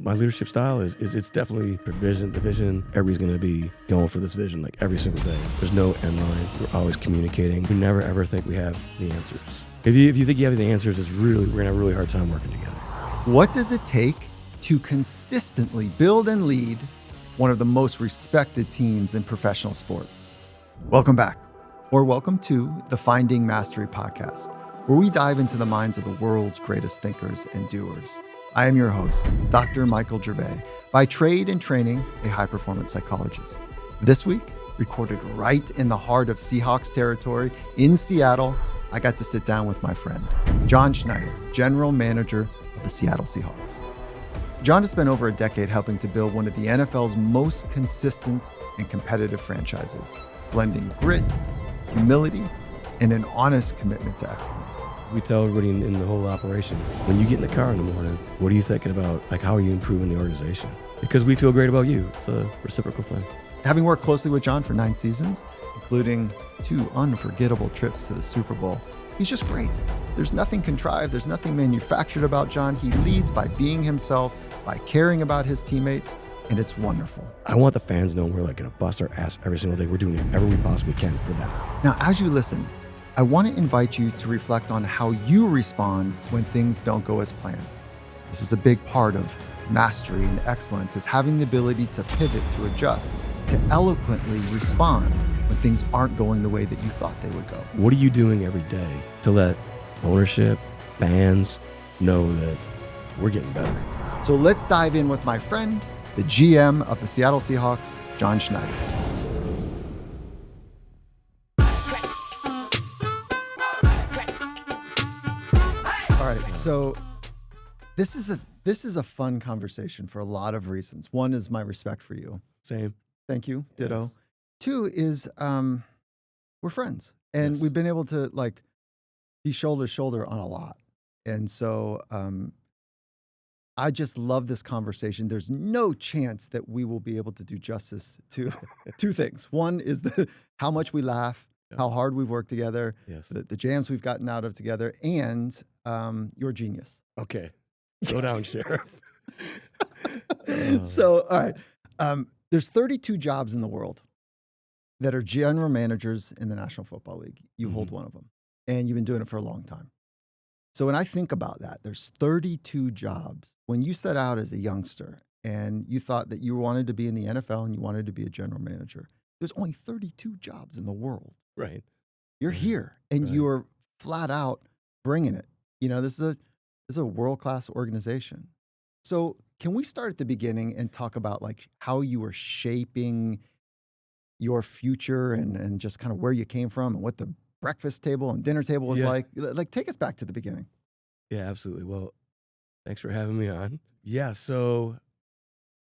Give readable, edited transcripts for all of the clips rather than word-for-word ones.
My leadership style is it's definitely the vision. Everybody's going to be going for this vision like every single day. There's no end line. We're always communicating. We never ever think we have the answers. If you think you have the answers, we're going to have a really hard time working together. What does it take to consistently build and lead one of the most respected teams in professional sports? Welcome back, or welcome to the Finding Mastery podcast, where we dive into the minds of the world's greatest thinkers and doers. I am your host, Dr. Michael Gervais, by trade and training a high-performance psychologist. This week, recorded right in the heart of Seahawks territory in Seattle, I got to sit down with my friend, John Schneider, general manager of the Seattle Seahawks. John has spent over a decade helping to build one of the NFL's most consistent and competitive franchises, blending grit, humility, and an honest commitment to excellence. We tell everybody in the whole operation, when you get in the car in the morning, what are you thinking about? Like, how are you improving the organization? Because we feel great about you. It's a reciprocal thing. Having worked closely with John for 9 seasons, including 2 unforgettable trips to the Super Bowl, he's just great. There's nothing contrived. There's nothing manufactured about John. He leads by being himself, by caring about his teammates, and it's wonderful. I want the fans knowing we're like going to bust our ass every single day. We're doing whatever we possibly can for them. Now, as you listen, I want to invite you to reflect on how you respond when things don't go as planned. This is a big part of mastery and excellence, is having the ability to pivot, to adjust, to eloquently respond when things aren't going the way that you thought they would go. What are you doing every day to let ownership, fans know that we're getting better? So let's dive in with my friend, the GM of the Seattle Seahawks, John Schneider. All right, so this is a fun conversation for a lot of reasons. One is my respect for you. Same. Thank you. Ditto. Yes. 2 is we're friends, and Yes. we've been able to like be shoulder to shoulder on a lot. And so I just love this conversation. There's no chance that we will be able to do justice to 2 things. One is how much we laugh, how hard we've worked together, Yes. the jams we've gotten out of together, and your genius. Okay. Go down, Sheriff. So, all right. There's 32 jobs in the world that are general managers in the National Football League. You hold one of them, and you've been doing it for a long time. So when I think about that, there's 32 jobs. When you set out as a youngster and you thought that you wanted to be in the NFL and you wanted to be a general manager, there's only 32 jobs in the world. Right. You're here, and Right. you are flat out bringing it. You know, this is a world-class organization. So can we start at the beginning and talk about like how you were shaping your future and just kind of where you came from and what the breakfast table and dinner table was like? Like, take us back to the beginning. Yeah, absolutely. Well, thanks for having me on. Yeah, so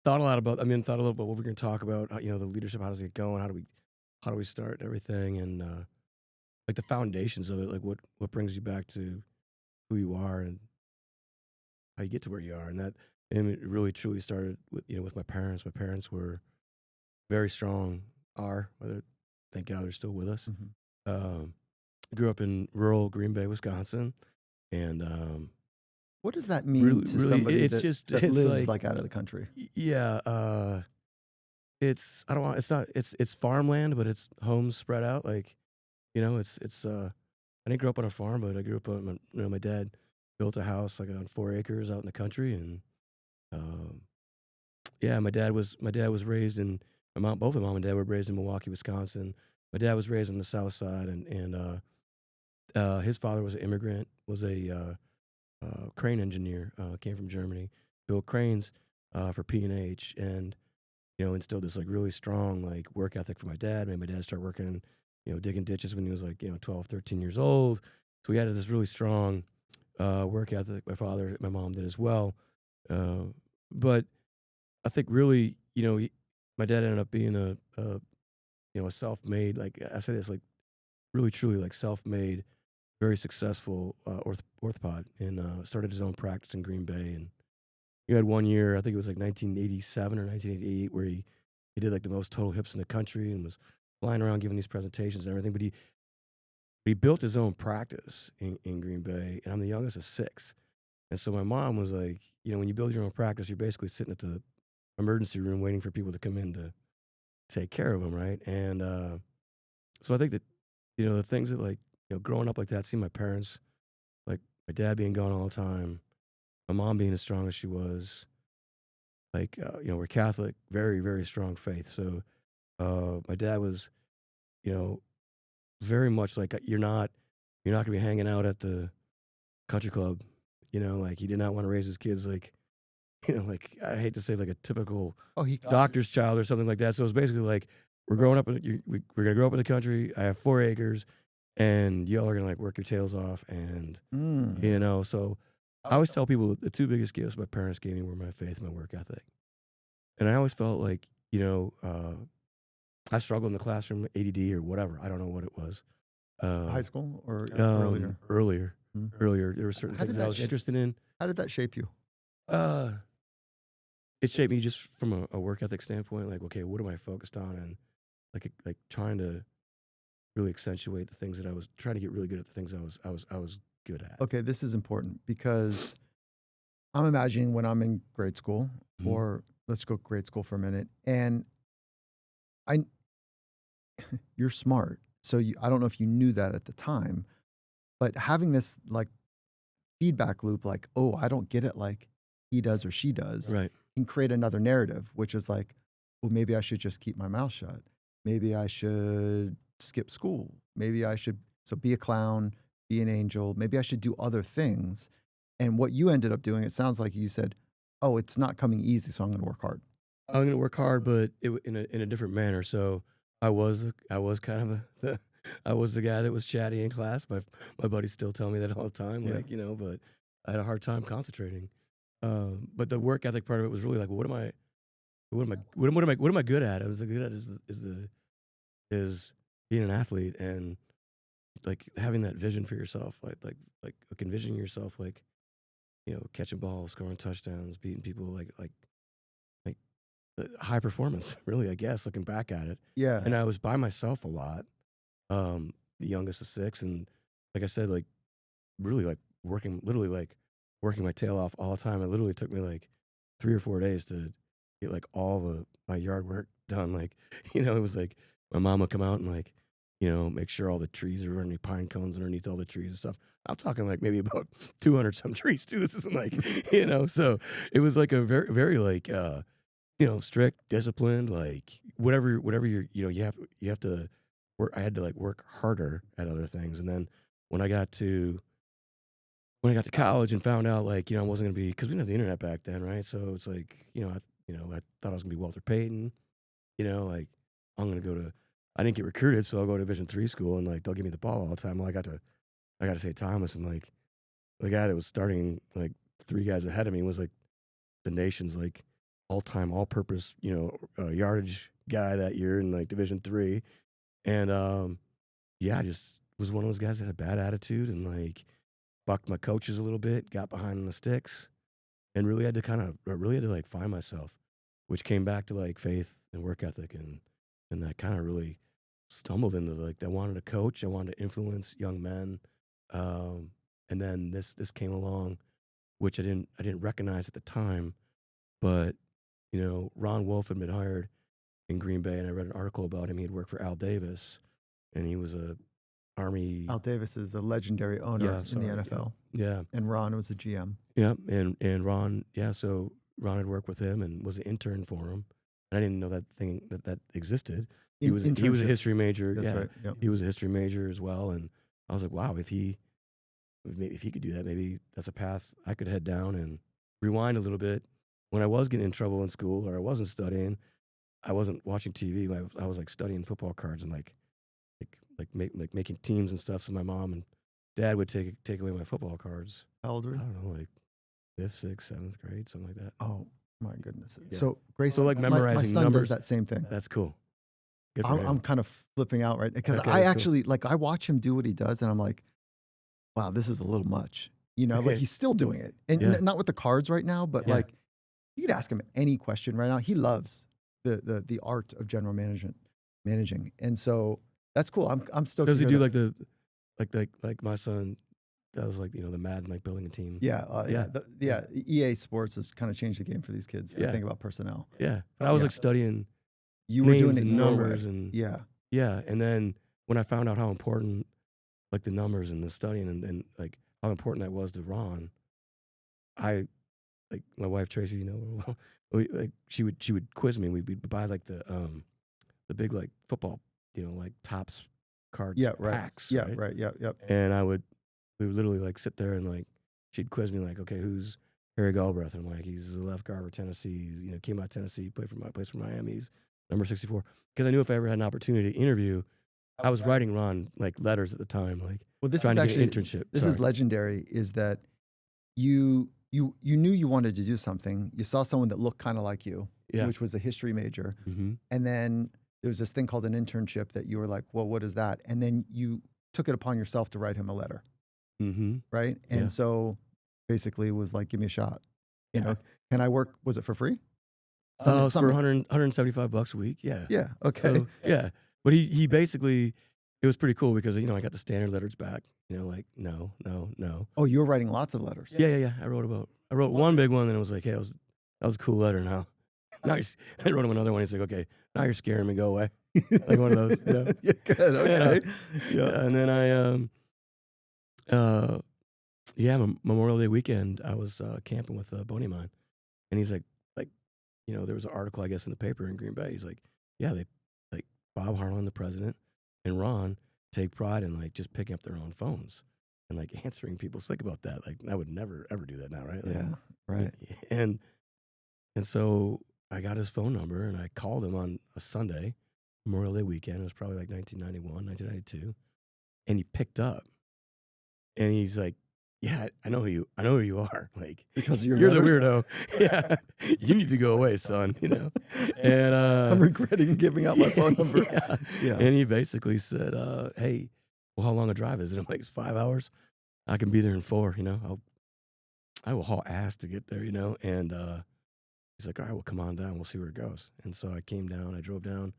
thought a little bit about what we're going to talk about, the leadership, how does it get going? How do we start and everything? And like the foundations of it, like what brings you back to who you are and how you get to where you are. And it really truly started with my parents. My parents were very strong, thank God they're still with us. I grew up in rural Green Bay, Wisconsin, and what does that mean to somebody that lives like out of the country? Yeah, it's farmland, but it's homes spread out. Like, I didn't grow up on a farm, but I grew up on my dad built a house like on 4 acres out in the country, and my dad was raised in both my mom and dad were raised in Milwaukee, Wisconsin. My dad was raised on the South Side, and his father was an immigrant, was a crane engineer, came from Germany, built cranes for P&H, and instilled this like really strong like work ethic for my dad. Made my dad start working, digging ditches when he was like 12, 13 years old. So we had this really strong work ethic. My mom did as well. But I think really, my dad ended up being a self-made, like I say this, like really truly like self-made, very successful orthopod, and started his own practice in Green Bay. And he had one year, I think it was like 1987 or 1988, where he did like the most total hips in the country and was flying around giving these presentations and everything. But he built his own practice in Green Bay, and I'm the youngest of 6. And so my mom was like, when you build your own practice, you're basically sitting at the emergency room waiting for people to come in to take care of them, right? And so I think that, the things that like, growing up like that, seeing my parents, like my dad being gone all the time, my mom being as strong as she was, like, we're Catholic, very, very strong faith. So my dad was, you know, very much like you're not gonna be hanging out at the country club, like he did not want to raise his kids like, like I hate to say like a typical Oh, he doctor's child or something like that. So it's basically like we're growing up, we're gonna grow up in the country. I have 4 acres, and y'all are gonna like work your tails off, and Mm. so I always tell people the two biggest gifts my parents gave me were my faith and my work ethic, and I always felt like I struggled in the classroom, ADD or whatever. I don't know what it was. High school or earlier? Earlier, Mm. there were certain How things did that I that was interested in. how did that shape you? Uh, it shaped me just from a work ethic standpoint. Like, okay, what am I focused on, and like trying to really accentuate the things that I was trying to get really good at the things I was good at. Okay, this is important because I'm imagining when I'm in grade school, Mhm. or let's go grade school for a minute, and I you're smart. So I don't know if you knew that at the time, but having this like feedback loop, like, oh, I don't get it like he does or she does, Right. can create another narrative, which is like, well, maybe I should just keep my mouth shut. Maybe I should skip school. Maybe I should, so be a clown, be an angel. Maybe I should do other things. And what you ended up doing, it sounds like you said, oh, it's not coming easy, so I'm going to work hard. I'm gonna work hard, but in a different manner. So I was kind of I was the guy that was chatty in class. My buddies still tell me that all the time. Yeah. Like but I had a hard time concentrating. But the work ethic part of it was really like, what am I good at? I was good at is being an athlete, and like having that vision for yourself, like envisioning yourself like catching balls, scoring touchdowns, beating people, like high performance, really, I guess, looking back at it. Yeah. And I was by myself a lot, the youngest of six. And like I said, like really like literally like working my tail off all the time. It literally took me like 3 or 4 days to get like all my yard work done. Like, it was like my mom would come out and like, make sure all the trees are any pine cones underneath all the trees and stuff. I'm talking like maybe about 200 some trees too. This isn't like, so it was like a very, very like, strict, disciplined, like whatever you have to work. I had to like work harder at other things. And then when I got to college and found out like, I wasn't gonna be, because we didn't have the internet back then, right? So it's like, I thought I was gonna be Walter Payton, like I'm gonna go to I didn't get recruited, so I'll go to Division III school and like they'll give me the ball all the time. Well, I got to say Thomas, and like the guy that was starting like 3 guys ahead of me was like the nation's like all-time all-purpose, yardage guy that year in like Division III. And yeah, I just was one of those guys that had a bad attitude and like bucked my coaches a little bit, got behind on the sticks, and really had to like find myself, which came back to like faith and work ethic, and that kind of really stumbled into like I wanted to coach, I wanted to influence young men, and then this came along, which I didn't recognize at the time, but Ron Wolf had been hired in Green Bay, and I read an article about him. He had worked for Al Davis, and he was a Army. Al Davis is a legendary owner Yeah, in sorry, the yeah, NFL, yeah, and Ron was the GM. yeah, and Ron, yeah. So Ron had worked with him and was an intern for him. And I didn't know that existed. He was a Internship. history major. That's Yeah, right. Yep. he was a history major as well. And I was like, wow, if he could do that, maybe that's a path I could head down. And rewind a little bit. When I was getting in trouble in school or I wasn't studying, I wasn't watching TV. I was like studying football cards and like making teams and stuff. So my mom and dad would take away my football cards. How old I were you? don't know, like 5th, 6th, 7th grade, something like that. Oh my goodness. Yeah. So Grace, So, like, my memorizing son numbers. does that same thing. That's cool. Good for I'm him. kind of flipping out right because Okay, I that's cool. actually like I watch him do what he does, and I'm like, wow, this is a little much. Like he's still doing it, and Yeah. not with the cards right now, but Yeah. like you could ask him any question right now. He loves the art of general managing, and so that's cool. I'm stoked. Does to he hear do that. like my son like, you know, the Madden, like building a team. Yeah, Yeah. EA Sports has kind of changed the game for these kids to Yeah. think about personnel. Yeah. But I was like studying You were doing names it and your numbers way. and Yeah. yeah. And then when I found out how important like the numbers and the studying and like how important that was to Ron, I like my wife Tracy, you know, like she would quiz me. We'd buy like the big like football, you know, like Topps cards Yeah, right. packs, Yeah, right? right. Yeah, yep. And we would literally like sit there and like she'd quiz me like, okay, who's Harry Galbraith? And I'm like, he's a left guard for Tennessee. He's, you know, came out of Tennessee, plays for Miami. He's number 64. Because I knew if I ever had an opportunity to interview, I was writing Ron like letters at the time, like Well, this trying is to get actually an internship. this is legendary. Is that you knew you wanted to do something. You saw someone that looked kind of like you, Yeah. which was a history major, Mm-hmm. and then there was this thing called an internship that you were like, well, what is that? And then you took it upon yourself to write him a letter, Mm-hmm. right? And Yeah. so basically, it was like, give me a shot. You Yeah. know, can I work? Was it for free? So it's for $175 a week. Yeah. Yeah. Okay. So yeah, but he basically, it was pretty cool because, you know, I got the standard letters back, you know, like no. Oh, you were writing lots of letters. Yeah. I wrote one big one, and it was like, hey, that was a cool letter. Now I wrote him another one. He's like, okay, now you're scaring me. Go away. Like one of those. You know? Yeah, good. Okay. Yeah. And then Memorial Day weekend, I was camping with a buddy of mine, and he's like, you know, there was an article, I guess, in the paper in Green Bay. He's like, yeah, they like Bob Harlan, the president, and Ron take pride in like just picking up their own phones and like answering people. Think about that. Like I would never ever do that now, right? Like, Yeah. Right. And so I got his phone number and I called him on a Sunday, Memorial Day weekend. It was probably like 1991, 1992, and he picked up, and he's like, yeah, I know who you are. Like, Because of your you're the letters? weirdo. Yeah, you need to go away, son. You know, and I'm regretting giving out my phone number. Yeah. And he basically said, "Hey, well, how long a drive is it?" I'm like, "It's 5 hours. I can be there in 4. You know, I will haul ass to get there. You know." And he's like, "All right, well, come on down. We'll see where it goes." And so I came down. I drove down.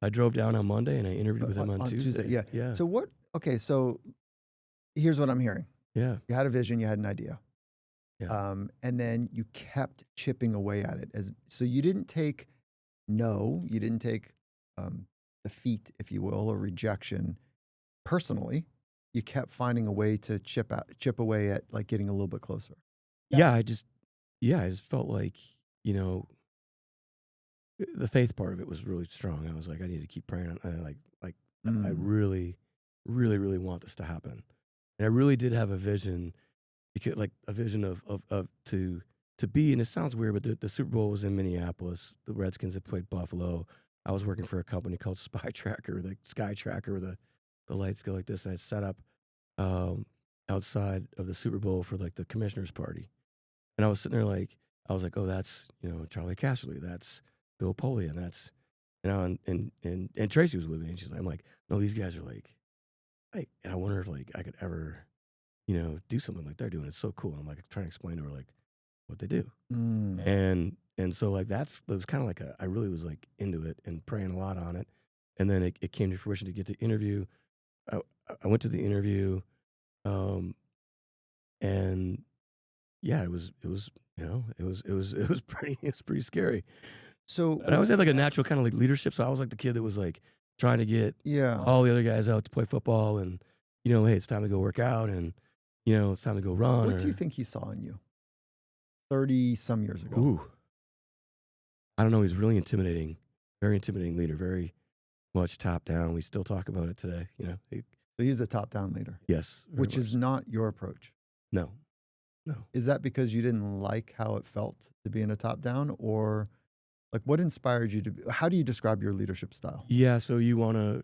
I drove down on Monday, and I interviewed with him on Tuesday. Yeah. So what? Okay, so here's what I'm hearing. Yeah. You had a vision, you had an idea, Yeah. and then you kept chipping away at it. So you didn't take no, you didn't take defeat, if you will, or rejection personally. You kept finding a way to chip away at like getting a little bit closer. Yeah. I just felt like, you know, the faith part of it was really strong. I was like, I need to keep praying. I really, really, really want this to happen. And I really did have a vision, because like a vision of to be, and it sounds weird, but the Super Bowl was in Minneapolis. The Redskins had played Buffalo. I was working for a company called Spy Tracker, the Sky Tracker, where the lights go like this. And I set up outside of the Super Bowl for like the commissioner's party. And I was sitting there like, I was like, oh, that's, you know, Charlie Casserly, that's Bill Poley, and that's, you know, and Tracy was with me, and she's like, I'm like, no, these guys are like, and I wonder if like I could ever, you know, do something like they're doing. It's so cool. And I'm like trying to explain to her like what they do. And so like that was kind of like I really was like into it and praying a lot on it. And then it came to fruition to get the interview. I went to the interview, and yeah, it was you know, it was pretty scary. So, But I always had like a natural kind of like leadership. So I was like the kid that was like trying to get yeah. all the other guys out to play football, and, you know, hey, it's time to go work out, and, you know, it's time to go run. What do you think he saw in you 30 some years ago? Ooh. I don't know. He's really intimidating, very intimidating leader, very much top down. We still talk about it today, you know. So he's a top-down leader. Yes. very Which much is so. not your approach. No. Is that because you didn't like how it felt to be in a top-down, or like what inspired you to? How do you describe your leadership style? Yeah. So you want to?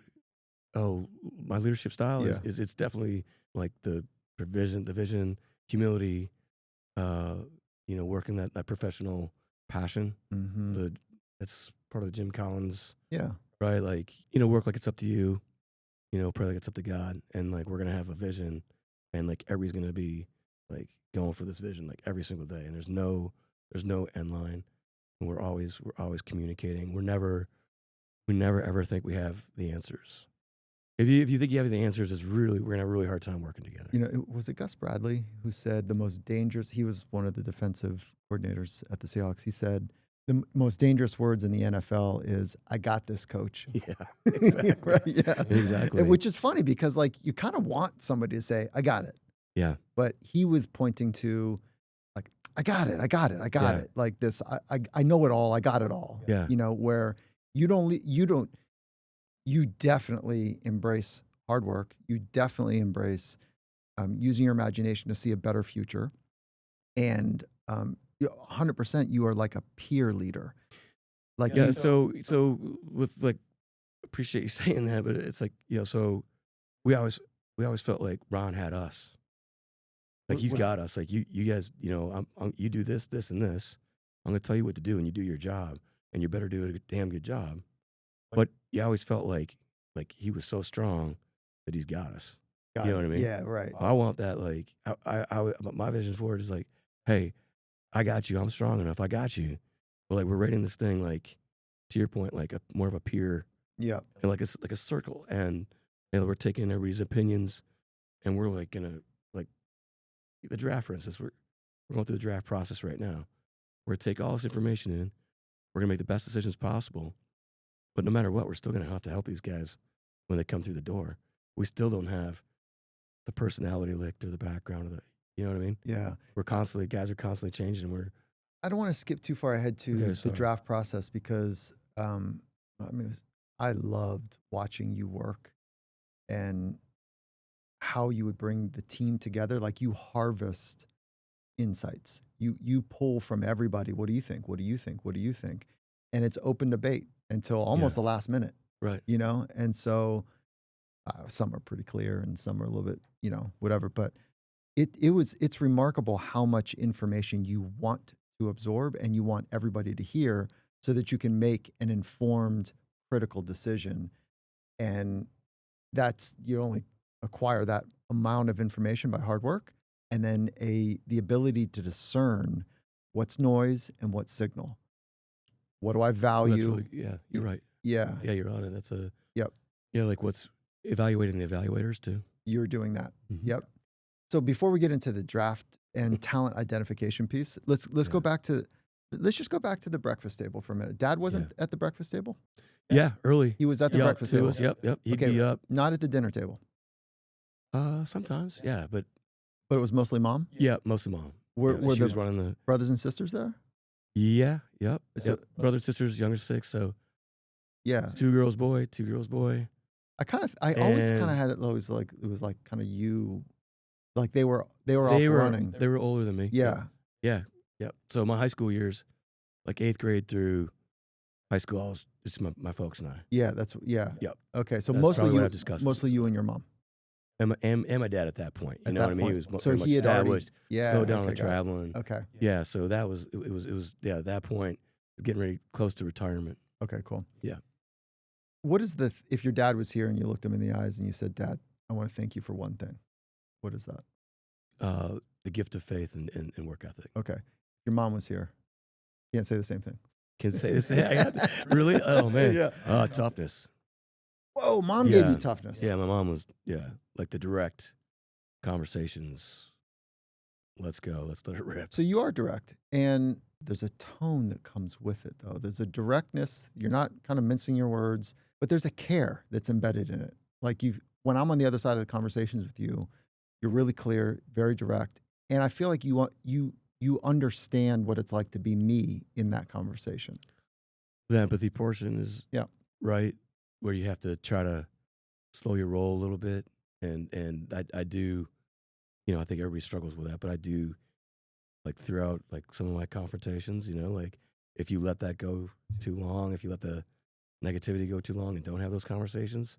Oh, my leadership style Yeah. is it's definitely like the vision, humility. You know, working that professional passion. Mm-hmm. That's part of the Jim Collins. Yeah. Right? Like, you know, work like it's up to you, you know, pray like it's up to God. And like, we're going to have a vision, and like, everybody's going to be like going for this vision, like every single day. And there's no end line. And we're always communicating. We never ever think we have the answers. If you think you have the answers, we're gonna have a really hard time working together. You know, was it Gus Bradley who said the most dangerous? He was one of the defensive coordinators at the Seahawks. He said the most dangerous words in the NFL is "I got this, coach." Yeah, exactly. Right? Yeah, Exactly. which is funny because like you kind of want somebody to say "I got it," Yeah, but he was pointing to like "I got it, I got it, I got Yeah. it." Like this, I know it all, I got it all. Yeah. You know, where you definitely embrace hard work. You definitely embrace using your imagination to see a better future. And 100%, you are like a peer leader. Like, yeah. you, So with like, appreciate you saying that, but it's like, so we always felt like Ron had us. Like he's got us. Like you guys, you do this, this, and this. I'm gonna tell you what to do, and you do your job, and you better do a damn good job. But you always felt like he was so strong that he's got us. You know what I mean? Yeah, right. I want that. Like my vision for it is like, hey, I got you. I'm strong enough. I got you. But like we're rating this thing like, to your point, like more of a peer, Yeah. and like a circle, and we're taking everybody's opinions, and we're like gonna like the draft, for instance. We're going through the draft process right now. We're gonna take all this information in. We're gonna make the best decisions possible. But no matter what, we're still gonna have to help these guys when they come through the door. We still don't have the personality licked or the background of the, you know what I mean? Yeah. Guys are constantly changing, and we're, I don't want to skip too far ahead to Okay, the sorry. draft process because I loved watching you work and how you would bring the team together. Like you harvest insights. You pull from everybody. What do you think? What do you think? What do you think? And it's open debate until almost the last minute, right. you know? And so some are pretty clear and some are a little bit, whatever. But it's remarkable how much information you want to absorb and you want everybody to hear so that you can make an informed, critical decision. And you only acquire that amount of information by hard work, and then the ability to discern what's noise and what's signal. What do I That's value? really, yeah, you're right. Yeah, Yeah, you're on it. That's a, Yep. Yeah, like what's evaluating the evaluators too. you're doing that. Mhm. Yep. So before we get into the draft and talent identification piece, let's go Yeah. back to let's just go back to the breakfast table for a minute. Dad wasn't at the breakfast table. Yeah, early. He was at the Yep, breakfast to table. us. Yep. He'd Okay. be up. Not at the dinner table, Sometimes, yeah, but but it was mostly mom. yeah, mostly mom. Were Yeah, she the was running the. brothers and sisters there? Yeah, yep. So- Brothers, sisters, younger 6, so Yeah. 2 girls, boy. I always kind of And- had it always like it was like kind of you, like they were They off were running. they were older than me. Yeah. Yep. So my high school years, like 8th grade through high school, I was just my folks and I, Yeah. Yeah. Yep. Okay. So That's mostly probably what you, I've discussed with mostly you and your mom. and my dad at that point. You At know that what I mean? point. He was So pretty much he had already established, slowed down on the okay, got it. traveling. Okay. Yeah, so that was it was at that point getting ready close to retirement. Okay. Cool. Yeah. What is if your dad was here and you looked him in the eyes and you said, "Dad, I want to thank you for one thing." What is that? The gift of faith and work ethic. Okay. If your mom was here, you can't say the same thing. Can say this? I got to, really? Oh man. Yeah. Toughness. Whoa, mom gave you Yeah. toughness. Yeah, my mom was like the direct conversations. Let's go. Let's let it rip. So you are direct, and there's a tone that comes with it, though. There's a directness. You're not kind of mincing your words, but there's a care that's embedded in it. Like when I'm on the other side of the conversations with you, you're really clear, very direct, and I feel like you understand what it's like to be me in that conversation. The empathy portion is Yeah. right, where you have to try to slow your roll a little bit, and I do, I think everybody struggles with that, but I do, like throughout like some of my confrontations, like if you let that go too long, if you let the negativity go too long and don't have those conversations,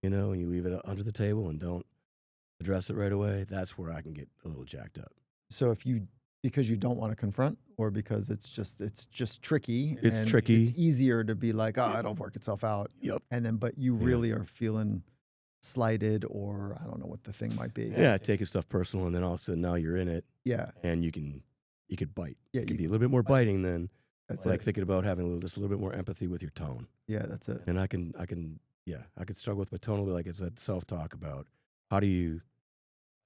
and you leave it under the table and don't address it right away, that's where I can get a little jacked up. So because you don't want to confront, or because it's just tricky. It's and tricky. It's easier to be like, oh, it'll work itself out. Yep. And then, but you really are feeling slighted, or I don't know what the thing might be. Yeah, taking stuff personal, and then all of a sudden now you're in it, Yeah. and you could bite. Yeah. It can be a little bit more biting than That's like it. thinking about having just a little bit more empathy with your tone. Yeah, that's it. And I can I could struggle with my tone a little bit, like it's that self-talk about how do you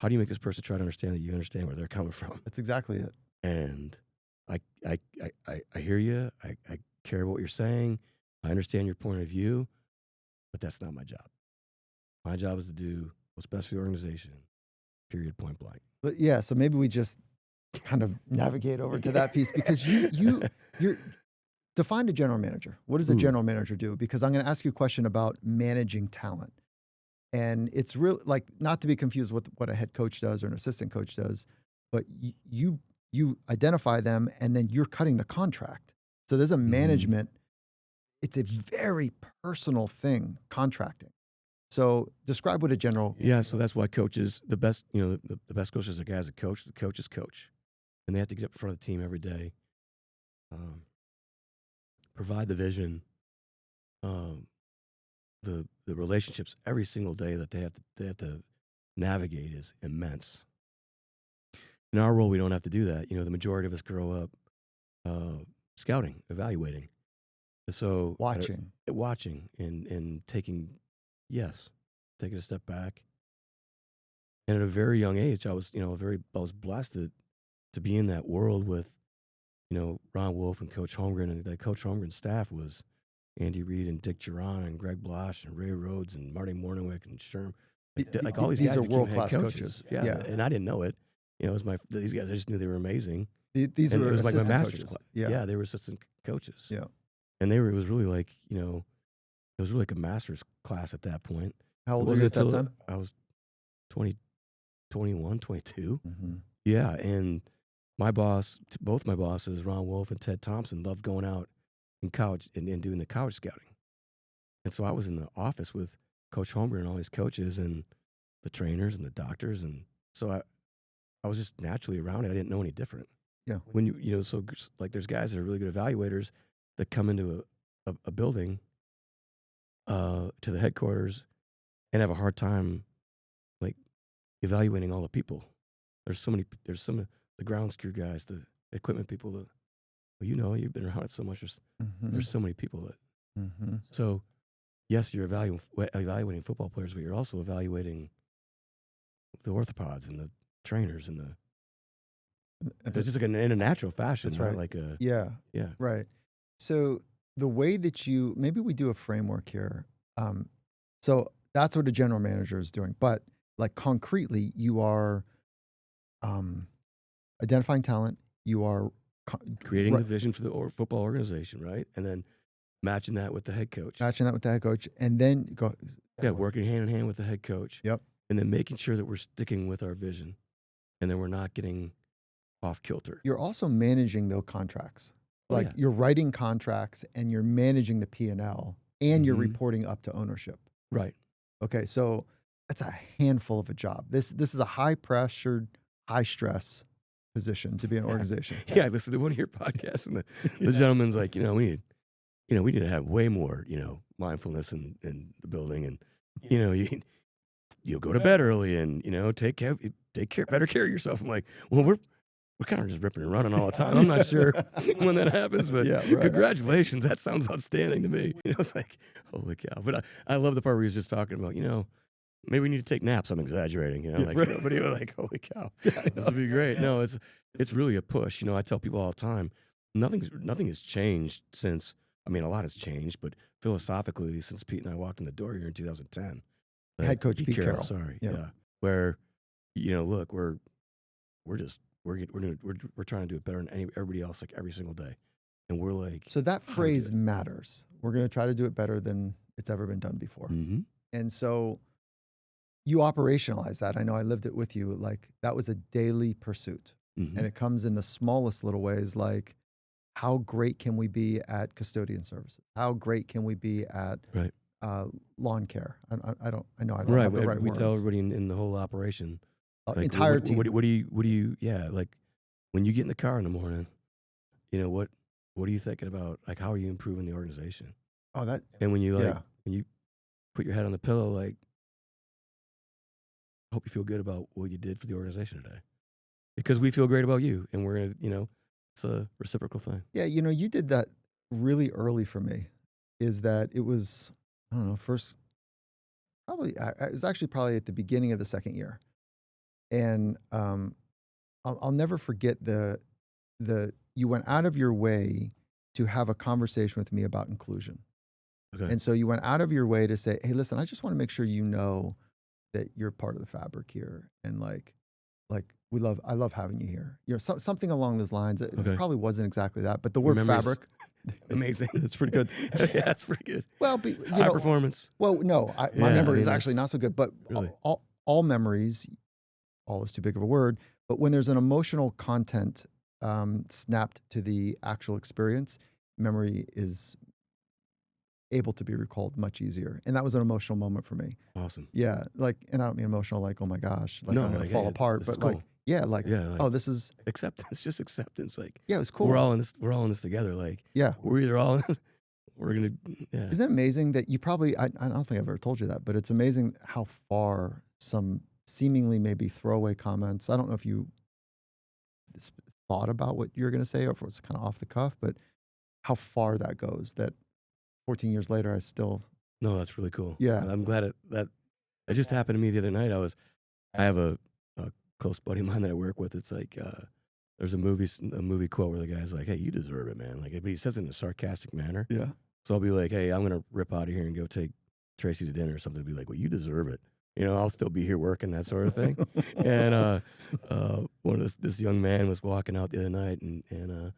make this person try to understand that you understand where they're coming from. That's exactly it. And I hear you. I care about what you're saying. I understand your point of view, but that's not my job. My job is to do what's best for the organization, period, point blank. But yeah, so maybe we just kind of navigate over to that piece, because you're define a general manager. What does a Ooh. general manager do? Because I'm going to ask you a question about managing talent. And it's real, like, not to be confused with what a head coach does or an assistant coach does, but you identify them and then you're cutting the contract. So there's a management, it's a very personal thing, contracting. So describe what a general. Yeah, so that's why coaches, the best coaches are guys that coach. The coaches coach, and they have to get up in front of the team every day, provide the vision, the relationships every single day that they have to navigate is immense. In our role, we don't have to do that. The majority of us grow up scouting, evaluating, and so Watching and taking a step back. And at a very young age, I was blessed to be in that world with, Ron Wolf and Coach Holmgren, and Coach Holmgren's staff was Andy Reid and Dick Geron and Greg Blosh and Ray Rhodes and Marty Mornwick and Sherm. Like all these guys are became world-class head coaches. Yeah, Yeah. and I didn't know it. It was these guys. I just knew they were amazing. These And were it was like my assistant master's coaches. class. Yeah. They were assistant coaches. Yeah. And it was really like, it was really like a master's class at that point. How old It were you at wasn't that until time? I was 20, 21, 22. Mm-hmm. Yeah, and both my bosses, Ron Wolf and Ted Thompson, loved going out in college and doing the college scouting. And so I was in the office with Coach Holmgren and all these coaches and the trainers and the doctors. And so I was just naturally around it. I didn't know any different. Yeah. When so like there's guys that are really good evaluators that come into a building to the headquarters and have a hard time like evaluating all the people. There's some of the ground crew guys, the equipment people, you've been around it so much. There's so many people that. So, yes, you're evaluating football players, but you're also evaluating the orthopods and the trainers and it's just like in a natural fashion. That's not right. Like a Yeah. yeah. Right. So the way that maybe we do a framework here. So that's what a general manager is doing. But like concretely, you are identifying talent. You are Creating the vision for the football organization, right? And then matching that with the head coach. And then go. Yeah, working hand in hand with the head coach. Yep. And then making sure that we're sticking with our vision and then we're not getting off kilter. You're also managing those contracts. Like yeah. You're writing contracts and you're managing the P&L and you're reporting up to ownership. Right. Okay, so that's a handful of a job. This is a high pressured, high stress position to be an organization. Yeah, I listened to one of your podcasts and the gentleman's like, we need to have way more, mindfulness in the building, and you go to bed early and take better care of yourself. I'm like, well, we're kind of just ripping and running all the time. I'm not sure when that happens, but congratulations. That sounds outstanding to me. It's like, holy cow. But I love the part where he was just talking about, maybe we need to take naps. I'm exaggerating, but he was like, holy cow, this would be great. No, it's really a push. I tell people all the time, nothing has changed since, a lot has changed, but philosophically, since Pete and I walked in the door here in 2010. Head coach Pete Carroll. Sorry. Yeah. Yeah. Where, look, we're trying to do it better than everybody else, like every single day. And we're like, so that phrase matters. We're going to try to do it better than it's ever been done before. Mm-hmm. And so you operationalize that. I know I lived it with you. Like that was a daily pursuit. Mm-hmm. And it comes in the smallest little ways, like how great can we be at custodian services? How great can we be at lawn care? I don't have the right we words. tell everybody in the whole operation, like, entire team. What do you like when you get in the car in the morning, what are you thinking about? Like, how are you improving the organization? And when you when you put your head on the pillow, like, I hope you feel good about what you did for the organization today, because we feel great about you, and we're gonna, it's a reciprocal thing. Yeah, you did that really early for me. Is that it was, I don't know, first probably it was actually probably at the beginning of the second year, and I'll never forget the you went out of your way to have a conversation with me about inclusion. Okay. And so you went out of your way to say, "Hey, listen, I just want to make sure you know that you're part of the fabric here, and I love having you here." Something along those lines. It Okay. probably wasn't exactly that, but the Your word memory's fabric. amazing. It's pretty good. Yeah, that's pretty good. Well, High performance. well, no, my Yeah, I memory is mean, actually that's not so good, but really all memories, all is too big of a word, but when there's an emotional content snapped to the actual experience, memory is able to be recalled much easier. And that was an emotional moment for me. awesome. Yeah, and I don't mean emotional like, oh my gosh, like No, I'm gonna like, fall hey, apart, this is but like, cool. yeah, like, Yeah, like oh, this is, acceptance, just acceptance. Like yeah, it was we're cool. all in this. We're all in this together. Like Yeah. we're either all we're gonna yeah. Isn't it amazing that you probably, I don't think I've ever told you that, but it's amazing how far some seemingly maybe throwaway comments, I don't know if you s- thought about what you're going to say or if it was kind of off the cuff, but how far that goes that 14 years later, I still, No, that's really cool. yeah, I'm glad it just happened to me the other night. I have a close buddy of mine that I work with. It's like there's a movie quote where the guy's like, "Hey, you deserve it, man." Like, but he says it in a sarcastic manner. yeah. So I'll be like, "Hey, I'm gonna rip out of here and go take Tracy to dinner or something." To be like, "Well, you deserve it." I'll still be here working that sort of thing. And one of this young man was walking out the other night, and I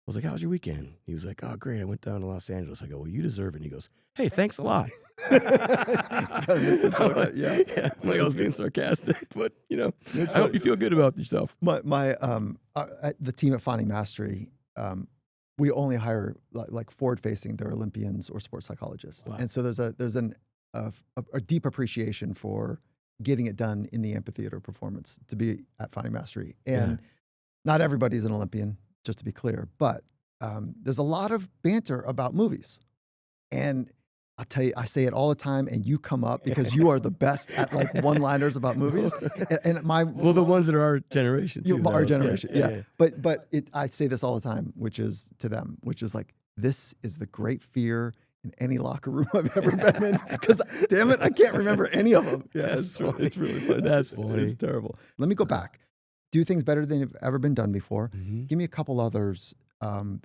was like, "How's your weekend?" He was like, "Oh, great. I went down to Los Angeles." I go, "Well, you deserve it." And he goes, "Hey, thanks a lot." Kind of missed the joke. Yeah. Yeah, like I was being sarcastic, but It's I hope funny. you feel good about yourself. The team at Finding Mastery, we only hire like forward facing, they're Olympians or sports psychologists, Wow. and so there's a deep appreciation for getting it done in the amphitheater performance to be at Finding Mastery, and not everybody's an Olympian, just to be clear, but there's a lot of banter about movies, and I'll tell you, I say it all the time, and you come up because you are the best at like one-liners about movies. And Well, the ones that are our generation too. our though. generation, yeah. But I say this all the time, which is to them, which is like, this is the great fear in any locker room I've ever been in. Because damn it, I can't remember any of them. Yeah, That's it's really fun. That's funny. It's terrible. Let me go back. Do things better than have ever been done before. Mhm. Give me a couple others,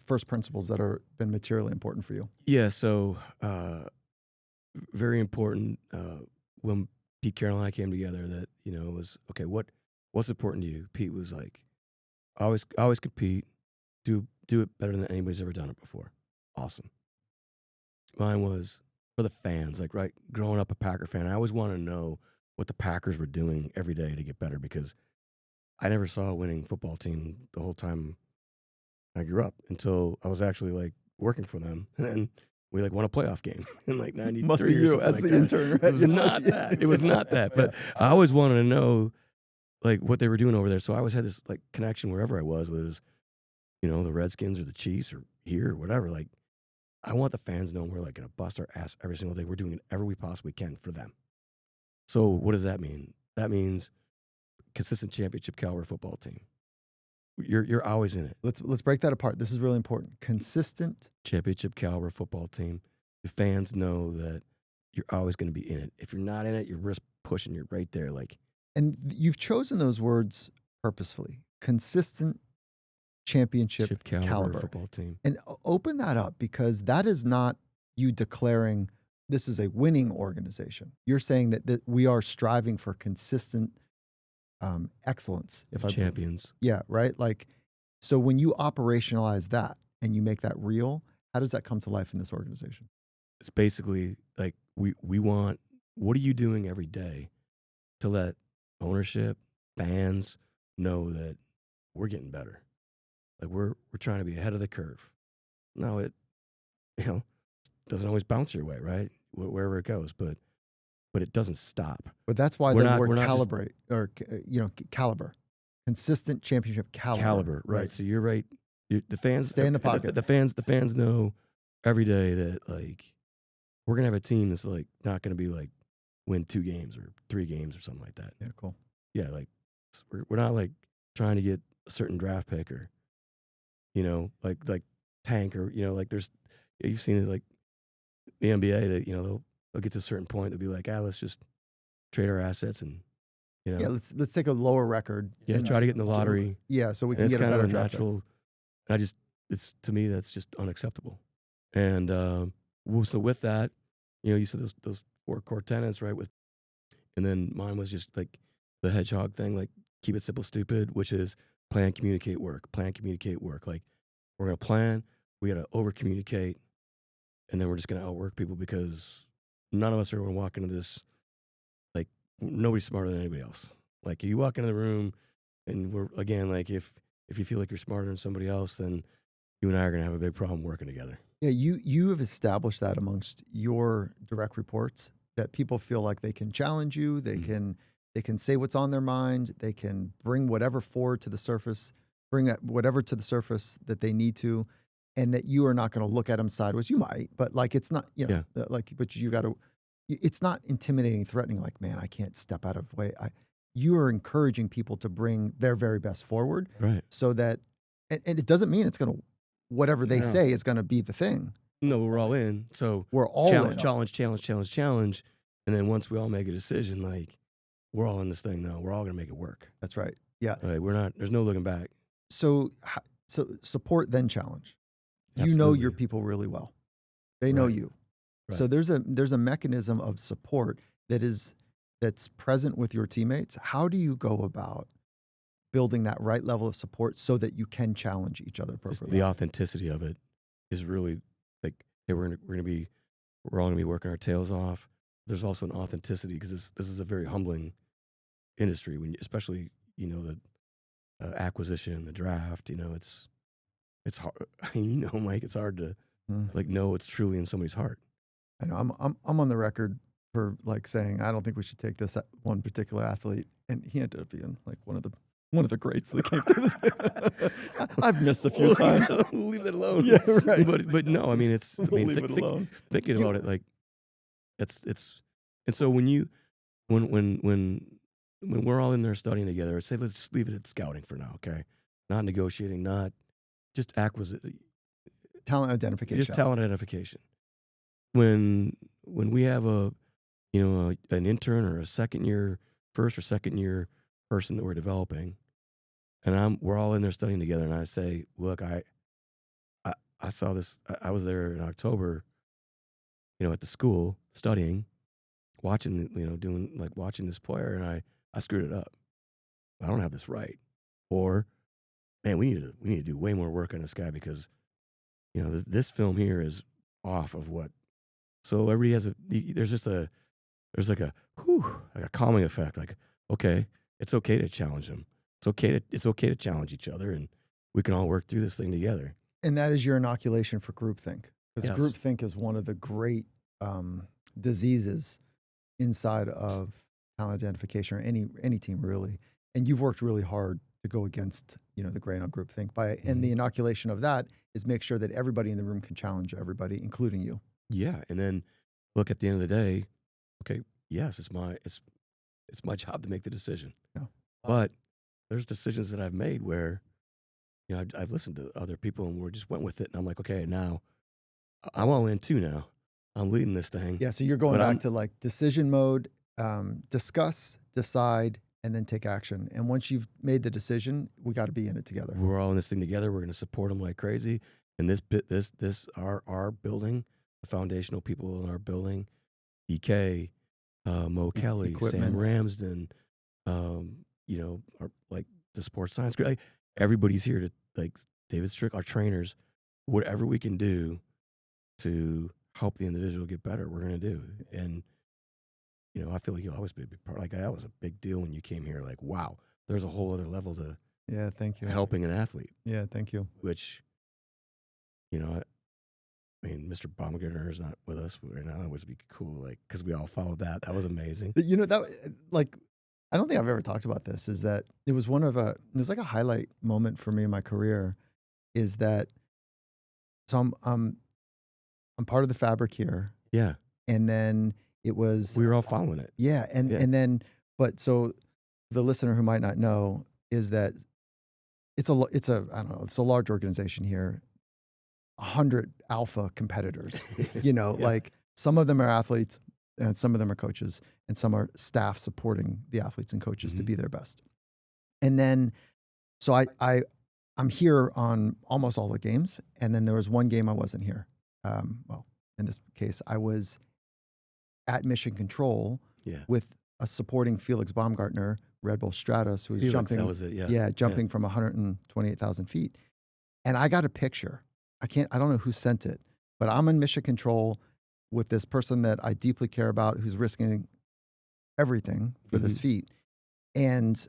first principles that are been materially important for you. Yeah, so very important when Pete Carroll and I came together that, it was, okay, what's important to you? Pete was like, always compete, do it better than anybody's ever done it before. Awesome. Mine was for the fans, like right, growing up a Packer fan, I always wanted to know what the Packers were doing every day to get better because I never saw a winning football team the whole time I grew up until I was actually like working for them. And then we like won a playoff game in like 93 Must be or you something as like the that. intern, right? It was not that. It was not that. But I always wanted to know like what they were doing over there. So I always had this like connection wherever I was, whether it was, the Redskins or the Chiefs or here or whatever. Like I want the fans knowing we're like gonna bust our ass every single day. We're doing whatever we possibly can for them. So what does that mean? That means consistent championship caliber football team. You're always in it. Let's break that apart. This is really important. Consistent. Championship caliber football team. The fans know that you're always going to be in it. If you're not in it, you're risk pushing. You're right there. Like And you've chosen those words purposefully. Consistent championship chip caliber caliber. football team. And open that up because that is not you declaring this is a winning organization. You're saying that we are striving for consistent excellence. Champions. Yeah, right? Like, so when you operationalize that and you make that real, how does that come to life in this organization? It's basically like we want. What are you doing every day to let ownership, fans know that we're getting better? Like we're trying to be ahead of the curve. No, it doesn't always bounce your way, right? Wherever it goes, but it doesn't stop. But that's why We're the not- word we're not just- calibrate or caliber, consistent championship caliber, Right. So you're right. The fans Stay in the pocket. The fans know every day that like we're gonna have a team that's like not gonna be like win 2 games or 3 games or something like that. Yeah, cool. Yeah, like we're not like trying to get a certain draft pick or like tank or like there's you've seen it like the NBA that they'll they'll get to a certain point. They'll be like, let's just trade our assets and, you Yeah, know, let's take a lower record. yeah, try to get in the lottery. Yeah, so we And can it's get a kind of better a draft pick. natural. It's to me that's just unacceptable. And so with that, you said those 4 core tenets, right? And then mine was just like the hedgehog thing, like keep it simple, stupid, which is plan, communicate, work. Plan, communicate, work. Like we're gonna plan, we gotta over communicate, and then we're just gonna outwork people because none of us are gonna walk into this like nobody's smarter than anybody else. Like you walk into the room, and we're again like if you feel like you're smarter than somebody else, then you and I are gonna have a big problem working together. Yeah, you have established that amongst your direct reports that people feel like they can challenge you, they can say what's on their mind, they can bring whatever forward to the surface, bring whatever to the surface that they need to, and that you are not going to look at them sideways. You might, but like it's not, Yeah. like but you got to. It's not intimidating, threatening. Like, man, I can't step out of the way. You are encouraging people to bring their very best forward, Right. so that, and it doesn't mean it's going to whatever they Yeah. say is going to be the thing. No, we're all in. So We're all in. challenge. And then once we all make a decision, like we're all in this thing now. We're all gonna make it work. That's right. Yeah. Like we're not. There's no looking back. So support then challenge. You know Absolutely. your people really well. They know Right. you. Right. So there's a mechanism of support that's present with your teammates. How do you go about building that right level of support so that you can challenge each other Just appropriately? the authenticity of it is really like, hey, we're all gonna be working our tails off. There's also an authenticity because this is a very humbling industry especially the acquisition, the draft. It's hard. Mike, it's hard to like know what's truly in somebody's heart. I know I'm on the record for like saying I don't think we should take this one particular athlete, and he ended up being like one of the greats that came through this. I've missed a few times. Leave it alone. Yeah, right. But no, I mean it's. I mean, Leave it alone. Thinking about it, like it's. And so when we're all in there studying together, I'd say let's just leave it at scouting for now, okay? Not negotiating, not just Talent identification. just talent identification. When we have an intern or a first or second year person that we're developing, and we're all in there studying together, and I say, look, I saw this. I was there in October, at the school studying, watching, watching this player, and I screwed it up. I don't have this right, or man, we need to do way more work on this guy because this film here is off of what. So everybody there's like a calming effect. Like, okay, it's okay to challenge him. It's okay to challenge each other, and we can all work through this thing together. And that is your inoculation for groupthink, because Yes. groupthink is one of the great diseases inside of talent identification or any team really. And you've worked really hard to go against the grain on groupthink and the inoculation of that is make sure that everybody in the room can challenge everybody, including you. Yeah, and then look, at the end of the day, okay, yes, it's my job to make the decision. Yeah. But there's decisions that I've made where I've listened to other people and we just went with it, and I'm like, okay, now I'm all in too. Now I'm leading this thing. Yeah, so you're going But back I'm- to like decision mode, discuss, decide, and then take action. And once you've made the decision, we got to be in it together. We're all in this thing together. We're going to support them like crazy. And our building, the foundational people in our building, EK, Mo Kelly, Sam Equipment. Ramsden, our, like the sports science group. Like, everybody's here to, like David Strick, our trainers, whatever we can do to help the individual get better, we're going to do. And I feel like you'll always be a big part. Like that was a big deal when you came here. Like, wow, there's a whole other level to Yeah, thank you. helping an athlete, Yeah, thank you. which, I mean, Mr. Baumgartner is not with us right now. It would be cool, like, because we all followed that. That was amazing. That like, I don't think I've ever talked about this. Is that it was it was like a highlight moment for me in my career. Is that so? I'm part of the fabric here, Yeah, and then it was we were all following it. yeah, Yeah. and then but so the listener who might not know is that it's a I don't know, it's a large organization here, 100 alpha competitors. Yeah. Like some of them are athletes, and some of them are coaches, and some are staff supporting the athletes and coaches to Mhm. be their best. And then, so I'm here on almost all the games, and then there was one game I wasn't here. Well, in this case, I was at Mission Control Yeah. with a supporting Felix Baumgartner, Red Bull Stratos, who was Felix, jumping. that was it. Yeah. Jumping from 128,000 feet. And I got a picture. I don't know who sent it, but I'm in Mission Control with this person that I deeply care about, who's risking everything for this Mhm. feat. And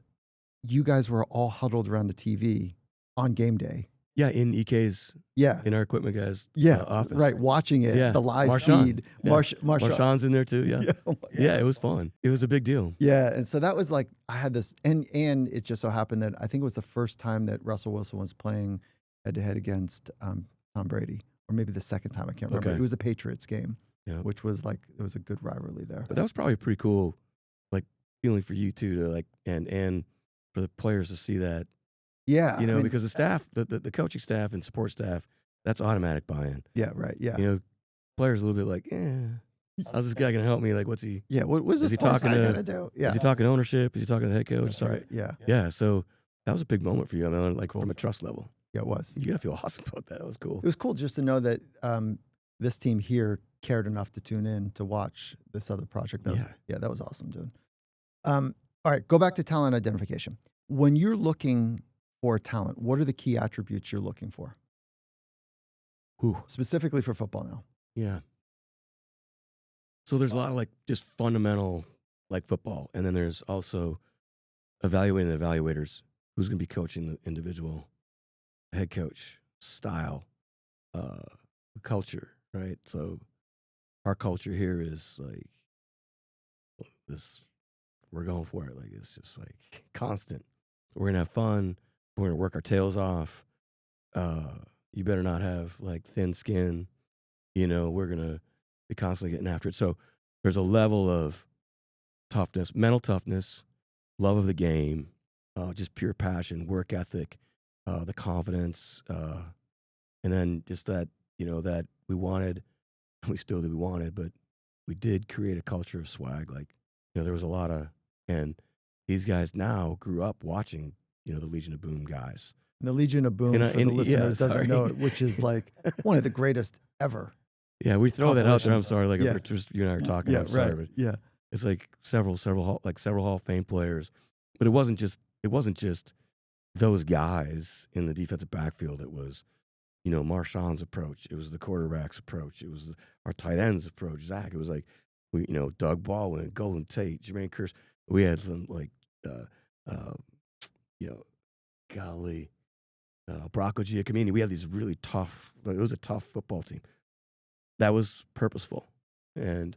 you guys were all huddled around a TV on game day. Yeah, in EK's, Yeah. in our equipment guys' Yeah. office. Right. Watching it, Yeah. the live Marshawn. feed. Yeah. Marshawn. Marshawn's in there too. Yeah. Yeah. Oh my Yeah, God. it was fun. It was a big deal. Yeah. And so that was like, I had this, and it just so happened that I think it was the first time that Russell Wilson was playing head to head against Tom Brady, or maybe the second time. I can't remember. Okay. It was a Patriots game, Yeah. which was like, it was a good rivalry there. But that was probably a pretty cool, like, feeling for you too, to like, and for the players to see that, Yeah. you know, I mean, because the staff, the coaching staff and support staff, that's automatic buy-in. yeah. Right. Yeah. You know, players a little bit like, how's this guy gonna help me? Like, what's he? Yeah. What is Is this he sports talking guy to- gonna do? Yeah. Is he talking ownership? Is he talking to the head coach? That's right. Yeah. Yeah. So that was a big moment for you. I mean, like Cool. from a trust level, Yeah. It was. you gotta feel awesome about that. That was cool. It was cool just to know that this team here cared enough to tune in to watch this other project. That was, Yeah. that was awesome, dude. All right, go back to talent identification. When you're looking for talent, what are the key attributes you're looking for? Ooh. Specifically for football now. Yeah. So there's a lot of like just fundamental like football, and then there's also evaluating evaluators who's going to be coaching the individual, head coach, style, culture, right? So our culture here is like this. We're going for it. Like it's just like constant. We're gonna have fun. We're gonna work our tails off. You better not have like thin skin. You know, we're gonna be constantly getting after it. So there's a level of toughness, mental toughness, love of the game, just pure passion, work ethic, the confidence, and then just that, you know, that we wanted, we still do, we wanted, but we did create a culture of swag. Like, you know, there was a lot of, and these guys now grew up watching, you know, the Legion of Boom guys. And the Legion of Boom, And for the listener that doesn't sorry. know it, which is like one of the greatest ever. Yeah, we throw that out there. I'm Compilations. sorry, like Yeah. we're just, you and I are talking. I'm sorry, but Yeah. it's like several Hall of Fame players, but it wasn't just those guys in the defensive backfield. It was, you know, Marshawn's approach. It was the quarterback's approach. It was our tight end's approach. Zach. It was like we, you know, Doug Baldwin, Golden Tate, Jermaine Kearse. We had some like, you know, golly, Bracco Giacomini. We had these really tough. Like, it was a tough football team. That was purposeful, and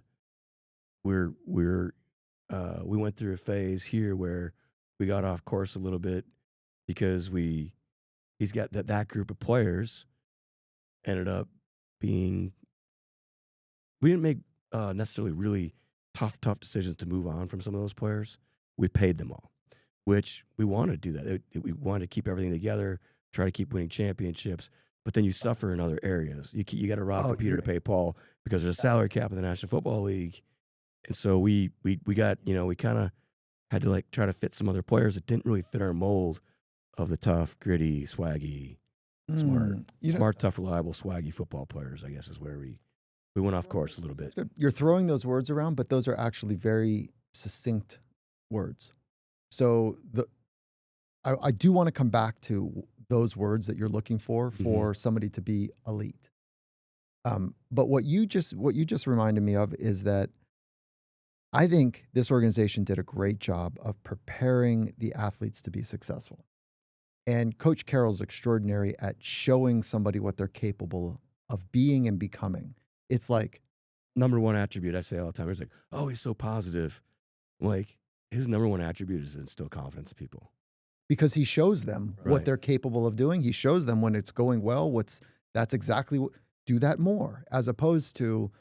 we went through a phase here where we got off course a little bit because he's got that group of players ended up being, we didn't make necessarily really tough decisions to move on from some of those players. We paid them all, which we wanted to do that. We wanted to keep everything together, try to keep winning championships. But then you suffer in other areas. You got to rob from Peter to pay Paul because there's a salary cap in the National Football League. And so we got, you know, we kind of had to like try to fit some other players that didn't really fit our mold of the tough, gritty, swaggy, smart, tough, reliable, swaggy football players, I guess is where we went off course a little bit. Good. You're throwing those words around, but those are actually very succinct words. So I do want to come back to those words that you're looking for somebody to be elite. But what you just reminded me of is that I think this organization did a great job of preparing the athletes to be successful. And Coach Carroll's extraordinary at showing somebody what they're capable of being and becoming. It's like, number one attribute I say all the time is like, oh, he's so positive. Like, his number one attribute is to instill confidence in people. because he shows them what Right. they're capable of doing. He shows them when it's going well, that's exactly what, do that more, as opposed to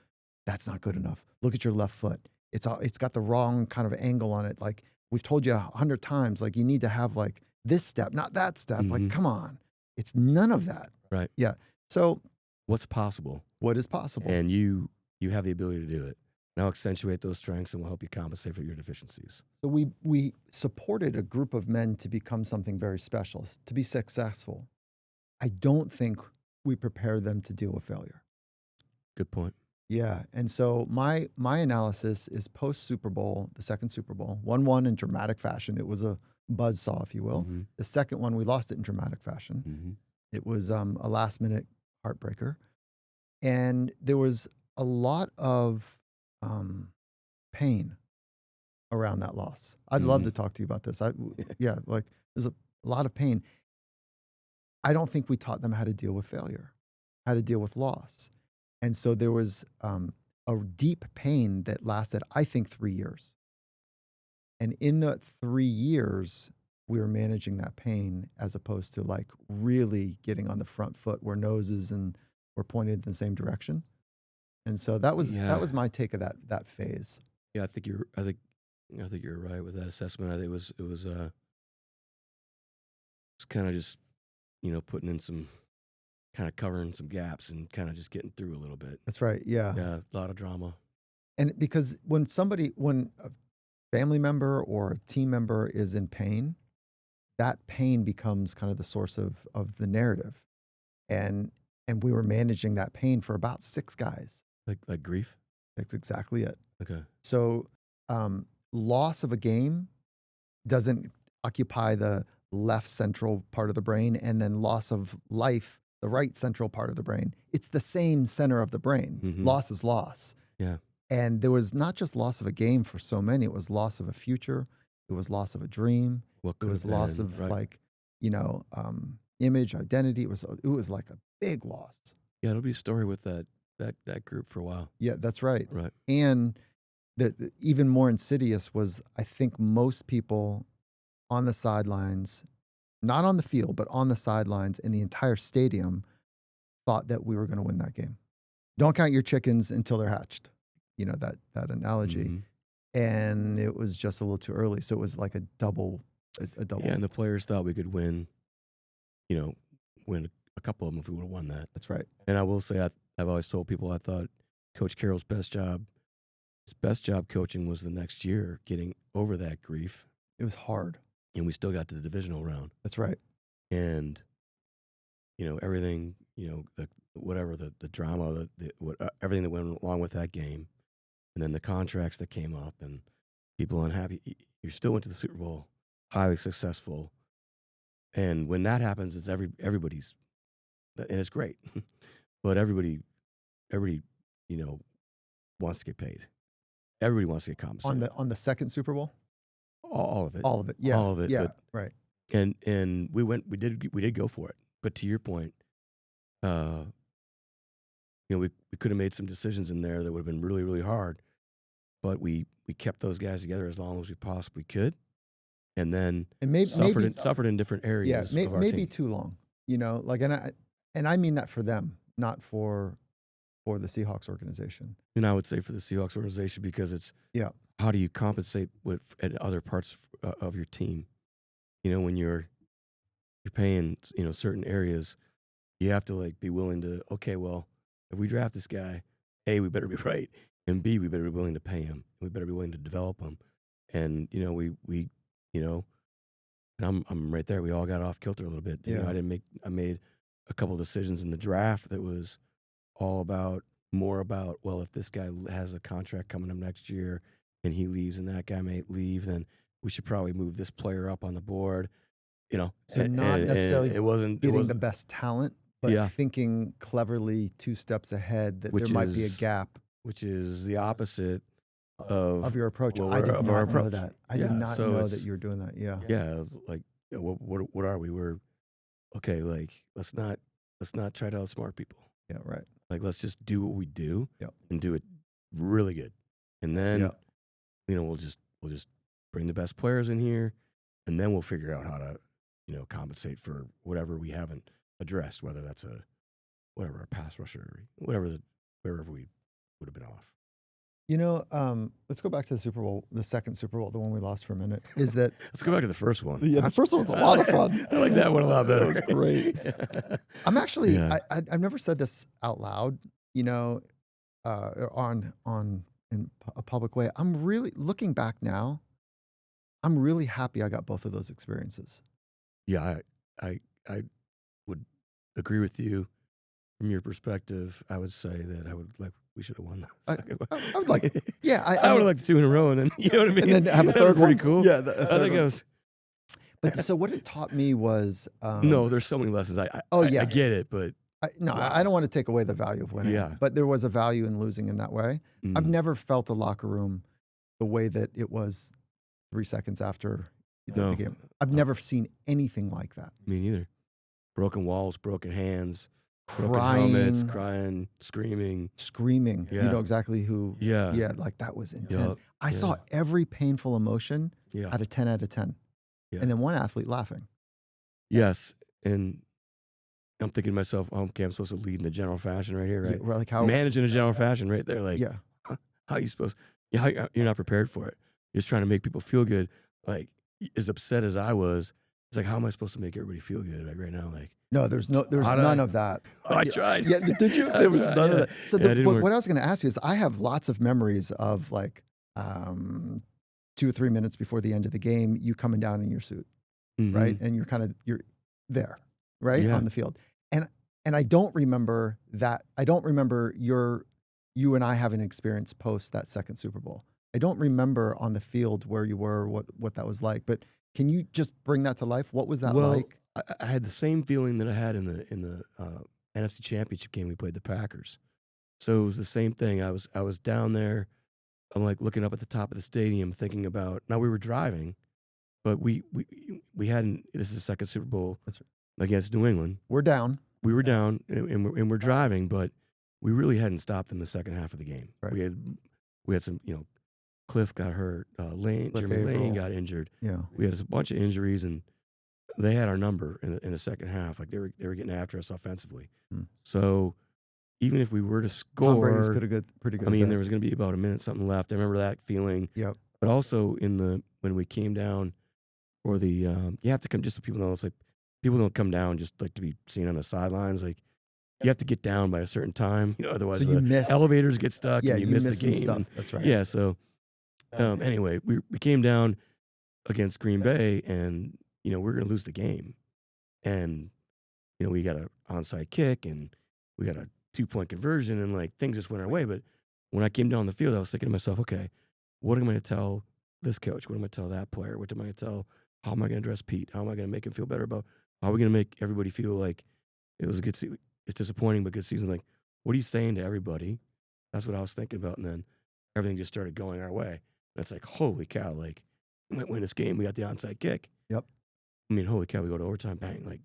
that's not good enough. Look at your left foot. It's got the wrong kind of angle on it. Like we've told you 100 times, like you need to have like this step, not that step. Like, Mhm. come on. It's none of that. Right. Yeah. So What's possible? what is possible? And you have the ability to do it. and I'll accentuate those strengths and will help you compensate for your deficiencies. So we supported a group of men to become something very special, to be successful. I don't think we prepare them to deal with failure. Good point. Yeah, and so my analysis is post Super Bowl, the second Super Bowl, 1-1 in dramatic fashion. It was a buzzsaw, if you will. Mm-hmm. The second one, we lost it in dramatic fashion. Mm-hmm. It was a last minute heartbreaker, and there was a lot of pain around that loss. I'd love to talk to you about this. Yeah, like there's a lot of pain. I don't think we taught them how to deal with failure, how to deal with loss. And so there was a deep pain that lasted, I think, 3 years. And in the 3 years, we were managing that pain as opposed to like really getting on the front foot where noses and were pointed in the same direction. And so that was my take of that phase. Yeah, I think you're right with that assessment. I think it was kind of just putting in some, kind of covering some gaps and kind of just getting through a little bit. That's right. Yeah. Yeah, a lot of drama. And because when a family member or a team member is in pain, that pain becomes kind of the source of the narrative. And we were managing that pain for about 6 guys. Like grief? That's exactly it. Okay. So loss of a game doesn't occupy the left central part of the brain, and then loss of life, the right central part of the brain. It's the same center of the brain. Mm-hmm. Loss is loss. Yeah. And there was not just loss of a game for so many, it was loss of a future. It was loss of a dream. It was loss of image, identity. It was like a big loss. Yeah, it'll be a story with that group for a while. Yeah, that's right. Right. And the even more insidious was, I think most people on the sidelines, not on the field, but on the sidelines in the entire stadium, thought that we were going to win that game. Don't count your chickens until they're hatched. That analogy. Mm-hmm. And it was just a little too early. So it was like a double. Yeah, and the players thought we could win a couple of them if we would have won that. That's right. And I will say, I've always told people I thought Coach Carroll's best job coaching was the next year, getting over that grief. It was hard. And we still got to the divisional round. That's right. And, everything, the drama, everything that went along with that game, and then the contracts that came up and people unhappy. You still went to the Super Bowl, highly successful. And when that happens, it's everybody's, and it's great. But everybody, wants to get paid. Everybody wants to get compensated. On the second Super Bowl? All of it. All of it. Yeah. All of it. Yeah. Right. And we did go for it. But to your point, we could have made some decisions in there that would have been really, really hard. But we kept those guys together as long as we possibly could, and then suffered in different areas. Yeah, of our maybe team. Too long. And I mean that for them, not for the Seahawks organization. And I would say for the Seahawks organization, because it's how do you compensate at other parts of your team? When you're paying certain areas, you have to be willing to, okay, well, if we draft this guy, A, we better be right, and B, we better be willing to pay him. We better be willing to develop him. And we and I'm right there. We all got off kilter a little bit. I made a couple of decisions in the draft that was more about, well, if this guy has a contract coming up next year and he leaves and that guy may leave, then we should probably move this player up on the board. So not necessarily getting the best talent, but thinking cleverly 2 steps ahead that there might be a gap. Which is the opposite of your approach. I did not know that. I did not know that you were doing that. Yeah. Yeah. What are we? We're okay. Let's not try to outsmart people. Yeah. Right. Let's just do what we do and do it really good. And then, we'll just bring the best players in here, and then we'll figure out how to, compensate for whatever we haven't addressed, whether that's a pass rusher, wherever we would have been off. Let's go back to the Super Bowl, the second Super Bowl, the one we lost for a minute. Is that let's go back to the first one. Yeah, the first one was a lot of fun. I like that one a lot better. That was great. I'm actually, I've never said this out loud, on in a public way. I'm really looking back now. I'm really happy I got both of those experiences. Yeah, I would agree with you. From your perspective, I would say that we should have won the I, second one. I would like, yeah, I would have liked 2 in a row, and then you know what I mean. and then have a That third was pretty one. cool. Yeah, I think it was. But so what it taught me was, No, there's so many lessons. I yeah, get it, but wow. I don't want to take away the value of winning. Yeah. But there was a value in losing in that way. I've never felt a locker room the way that it was 3 seconds after the game. I've never seen anything like that. Me neither. Broken walls, broken hands, broken Crying, helmets, crying, screaming. You know exactly who. Yeah. Like that was intense. Yep. I saw every painful emotion Yeah. at a 10 out of 10. Yeah. And then one athlete laughing. Yes, and I'm thinking to myself, oh, okay, I'm supposed to lead in the general fashion right here, right? Yeah, like how Managing a general fashion right there, like, yeah. how are you supposed? Yeah, you're not prepared for it. You're just trying to make people feel good. Like, as upset as I was, it's like, how am I supposed to make everybody feel good right now? Like, No, there's none of that. I tried. Yeah, did you? There was none of that. So what I was going to ask you is, I have lots of memories of like 2 or 3 minutes before the end of the game, you coming down in your suit, right? And you're there, right, on the field. And I don't remember that. I don't remember you and I having an experience post that second Super Bowl. I don't remember on the field where you were, what that was like. But can you just bring that to life? What was that like? I had the same feeling that I had in the NFC Championship game we played the Packers. So it was the same thing. I was down there. I'm like looking up at the top of the stadium, thinking about. Now we were driving, but we hadn't. This is the second Super Bowl against New England. We're down. We were down, and we're driving, but we really hadn't stopped in the second half of the game. Right. We had some, Cliff got hurt. Jeremy Lane got injured. Yeah. We had a bunch of injuries, and they had our number in the second half. Like they were getting after us offensively. So even if we were to score, Tom Brady's pretty good. I mean, there was going to be about a minute something left. I remember that feeling. Yep. But also when we came down for the you have to come, just so people know, it's like people don't come down just like to be seen on the sidelines. Like you have to get down by a certain time, otherwise so you miss elevators get stuck and you miss the game. Stuff. That's right. Yeah. So anyway, we came down against Green Bay, and we're going to lose the game, and we got an onside kick, and we got a 2-point conversion, and like things just went our way. But when I came down the field, I was thinking to myself, okay, what am I going to tell this coach? What am I going to tell that player? What am I going to tell? How am I going to address Pete? How am I going to make him feel better about? How are we going to make everybody feel like it was a good season? It's disappointing, but good season. Like, what are you saying to everybody? That's what I was thinking about. And then everything just started going our way. And it's like, holy cow, like, we might win this game. We got the onside kick. Yep. I mean, holy cow, we go to overtime, bang. Like,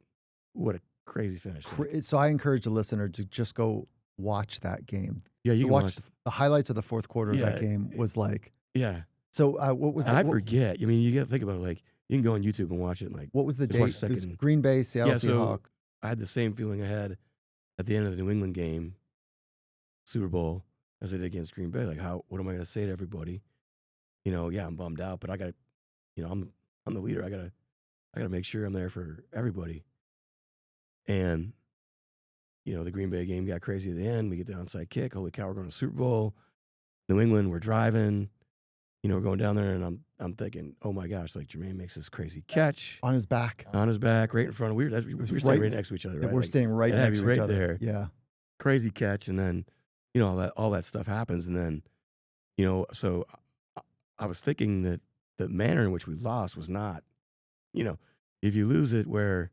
what a crazy finish. So I encourage the listener to just go watch that game. Yeah, you can watch the highlights of the fourth quarter of that game was like. Yeah. So what was that? I forget. I mean, you got to think about it. Like, you can go on YouTube and watch it. And like, what was the date? It was Green Bay, Seattle Seahawks. So I had the same feeling I had at the end of the New England game, Super Bowl, as I did against Green Bay. Like, what am I going to say to everybody? Yeah, I'm bummed out, but I got to, I'm the leader. I got to make sure I'm there for everybody. And, the Green Bay game got crazy at the end. We get the onside kick. Holy cow, we're going to the Super Bowl. New England, we're driving. We're going down there, and I'm thinking, oh my gosh, like Jermaine makes this crazy catch on his back, right in front of we're standing right next to each other. Right? We're standing right next to each other. There. Yeah, crazy catch, and then all that stuff happens, and then so I was thinking that the manner in which we lost was not, if you lose it where,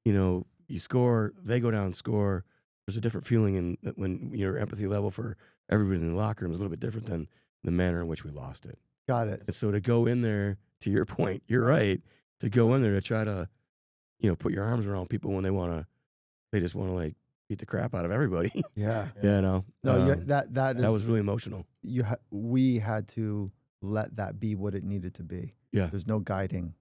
you score, they go down and score. There's a different feeling when your empathy level for everybody in the locker room is a little bit different than the manner in which we lost it. Got it. And so to go in there, to your point, you're right, to go in there to try to, put your arms around people when they just want to like beat the crap out of everybody. Yeah. No, that was really emotional. We had to let that be what it needed to be. Yeah. There's no guiding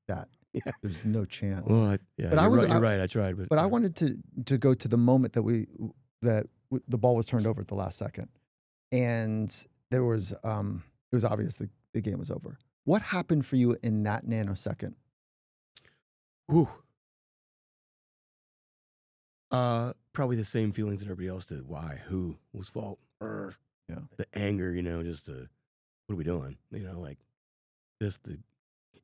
that. Yeah. There's no chance. Well, you're right. I tried, but I wanted to go to the moment that the ball was turned over at the last second, and there was it was obvious the game was over. What happened for you in that nanosecond? Ooh. Probably the same feelings that everybody else did. Why? Who? Whose fault? Yeah. the anger, just what are we doing? Like just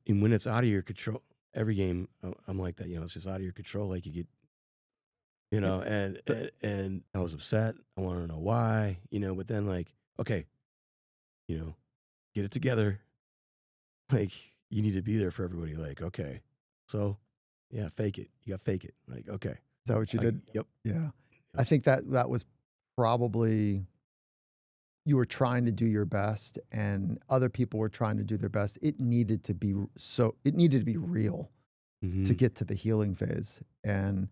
and when it's out of your control, every game I'm like that. It's just out of your control. Like you get, Yeah. and I was upset. I want to know why, but then like, okay, get it together. Like you need to be there for everybody. Like, okay, so yeah, fake it. You got to fake it. Like, okay, Is that what you did? yep. Yeah. I think that was probably you were trying to do your best and other people were trying to do their best. It needed to be real to get to the healing phase. And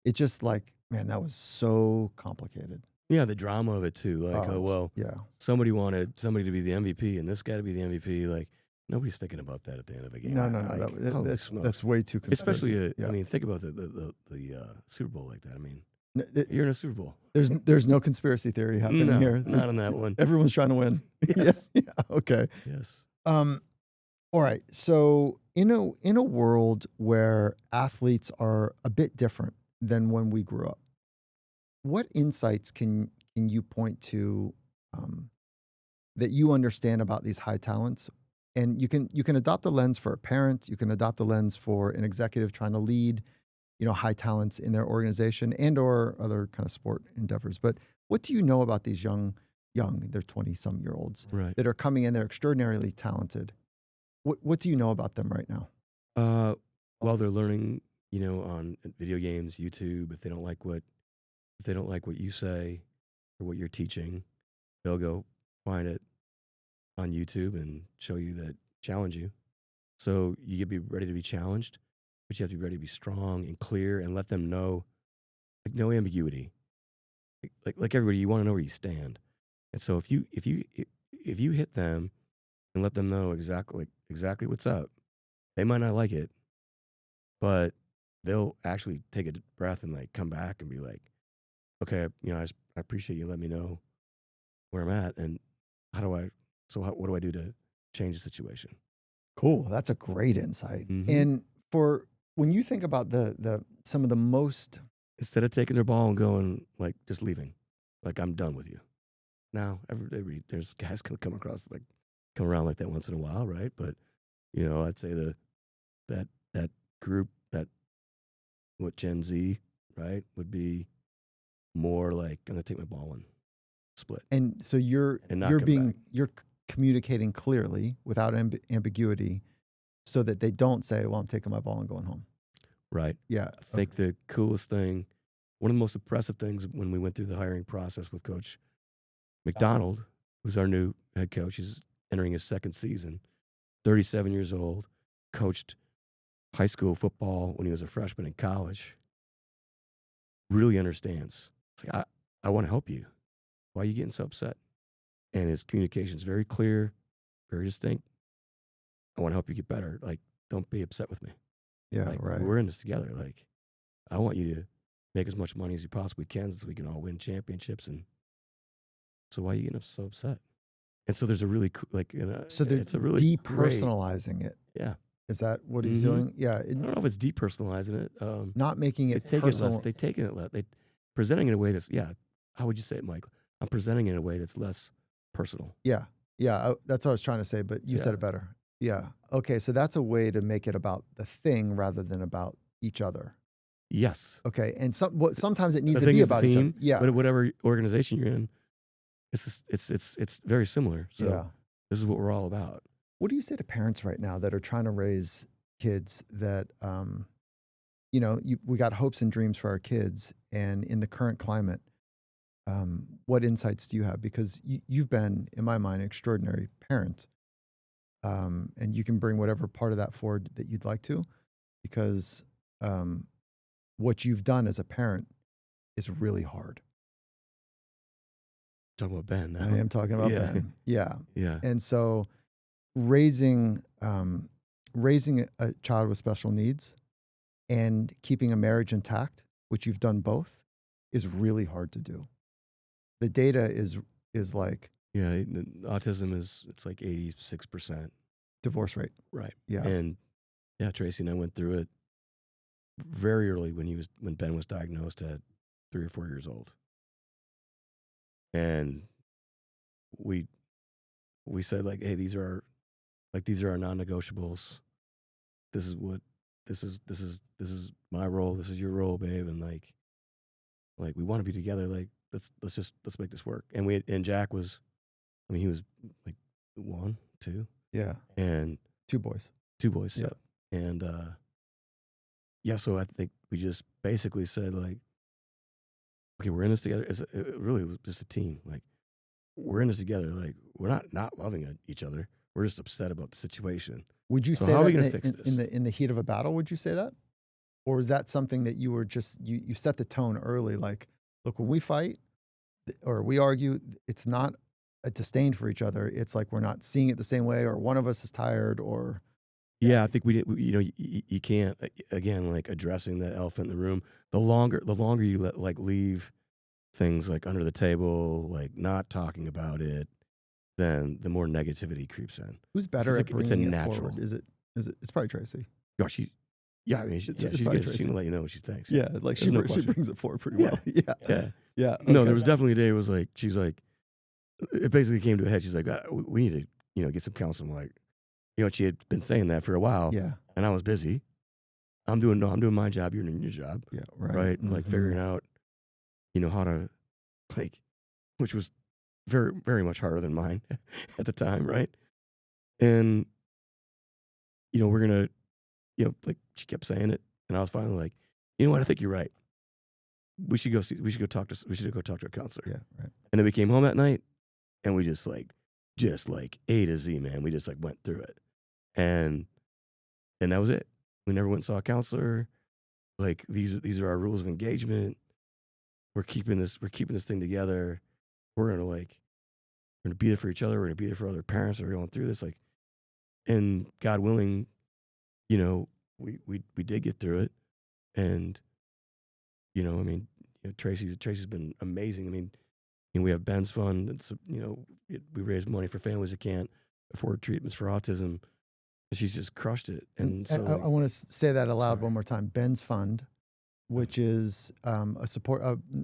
it just like, man, that was so complicated. Yeah, the drama of it too. Like, oh well, yeah. somebody wanted somebody to be the MVP and this guy to be the MVP. Like, nobody's thinking about that at the end of a game. No. Holy That's smokes. way too conspiracy. Especially, Yeah. I mean, think about the Super Bowl like that. I mean, No, you're in a Super Bowl. there's no conspiracy theory happening No, here. not on that one. Everyone's trying to win. Yes. Yeah. Okay. Yes. All right. So in a world where athletes are a bit different than when we grew up, what insights can you point to that you understand about these high talents? And you can adopt the lens for a parent, you can adopt the lens for an executive trying to lead, high talents in their organization and or other kind of sport endeavors. But what do you know about these young, they're 20-some year olds Right. that are coming in, they're extraordinarily talented. What do you know about them right now? While they're learning, on video games, YouTube, if they don't like what you say or what you're teaching, they'll go find it on YouTube and show you that, challenge you. So you get to be ready to be challenged, but you have to be ready to be strong and clear and let them know, like no ambiguity. Like everybody, you want to know where you stand. And so if you hit them and let them know exactly what's up, they might not like it, but they'll actually take a breath and like come back and be like, okay, I appreciate you letting me know where I'm at and what do I do to change the situation? Cool. That's a great insight. Mhm. And for when you think about the some of the most Instead of taking their ball and going like just leaving, like I'm done with you. Now there's guys gonna come around like that once in a while, right? But I'd say that group what Gen Z, right, would be more like gonna take my ball and split. and so you're And not you're come being back. you're communicating clearly without ambiguity so that they don't say, well, I'm taking my ball and going home. Right. Yeah. I think the coolest thing, one of the most impressive things when we went through the hiring process with Coach McDonald, who's our new head coach, he's entering his second season, 37 years old, coached high school football when he was a freshman in college, really understands. It's like, I want to help you. Why are you getting so upset? And his communication is very clear, very distinct. I want to help you get better. Like, don't be upset with me. Yeah. Like, Right. we're in this together. Like, I want you to make as much money as you possibly can so we can all win championships. And so why are you getting so upset? And so there's a really So they're it's a really great, depersonalizing it. yeah. Is that what he's Mhm. doing? Yeah. I don't know if it's depersonalizing it. Not making They it take personal. it less. They take it less. They presenting it in a way that's How would you say it, Mike? I'm presenting it in a way that's less personal. Yeah. Yeah. That's what I was trying to say, but you said Yeah. it better. Yeah. Okay. So that's a way to make it about the thing rather than about each other. Yes. Okay. And sometimes it needs The to thing be is the about each other. team. Yeah. But whatever organization you're in, it's very similar. So Yeah. this is what we're all about. What do you say to parents right now that are trying to raise kids that, we got hopes and dreams for our kids, and in the current climate, what insights do you have? Because you've been, in my mind, an extraordinary parent, and you can bring whatever part of that forward that you'd like to, because what you've done as a parent is really hard. Talking about Ben now. I am talking about Yeah. Ben. Yeah. Yeah. And so raising a child with special needs and keeping a marriage intact, which you've done both, is really hard to do. The data is like Yeah. Autism it's like 86%. divorce rate. Right. Yeah. And yeah, Tracy and I went through it very early when Ben was diagnosed at 3 or 4 years old. And we we said like, hey, these are our non-negotiables. This is what this is my role. This is your role, babe. And like we want to be together. Like let's make this work. And Jack was, I mean, he was like 1, 2, Yeah. and 2 boys. 2 boys. Yeah. Yeah. And yeah, so I think we just basically said like, okay, we're in this together. It really was just a team. Like we're in this together. Like we're not loving each other. We're just upset about the situation. Would you So say how are that we gonna fix this? in the heat of a battle? Would you say that, or was that something that you were just you set the tone early? Like, look, when we fight or we argue, it's not a disdain for each other. It's like we're not seeing it the same way, or one of us is tired, or Yeah, I think we did. You know, you can't again like addressing that elephant in the room. The longer you let like leave things like under the table, like not talking about it, then the more negativity creeps in. who's It's better at like it's a bringing it natural. forward? Is it? It's probably Tracy. Gosh, yeah, I mean, It's she's probably good. She Tracy. can let you know what she thinks. Yeah, like There's no she question. brings it forward pretty well. Yeah, Yeah. yeah. No, Okay. there was definitely a day. It was like she's like, it basically came to a head. She's like, we need to get some counseling. Like, she had been saying that for a while, Yeah, and I was busy. I'm doing my job. You're doing your job, yeah, right. right? Like figuring out, how to, like, which was very, very much harder than mine at the time, right? And we're gonna, like she kept saying it, and I was finally like, you know what? I think you're right. We should go talk to a counselor. Yeah, right. And then we came home that night, and we just like A to Z, man. We just like went through it, and that was it. We never went and saw a counselor. Like these are our rules of engagement. We're keeping this thing together. We're gonna be there for each other. We're gonna be there for other parents that are going through this. Like, and God willing, we did get through it. And I mean, Tracy's been amazing. I mean, we have Ben's Fund. It's we raise money for families that can't afford treatments for autism. And she's just crushed it. And so I want to say that aloud Sorry. one more time. Ben's Fund, which is a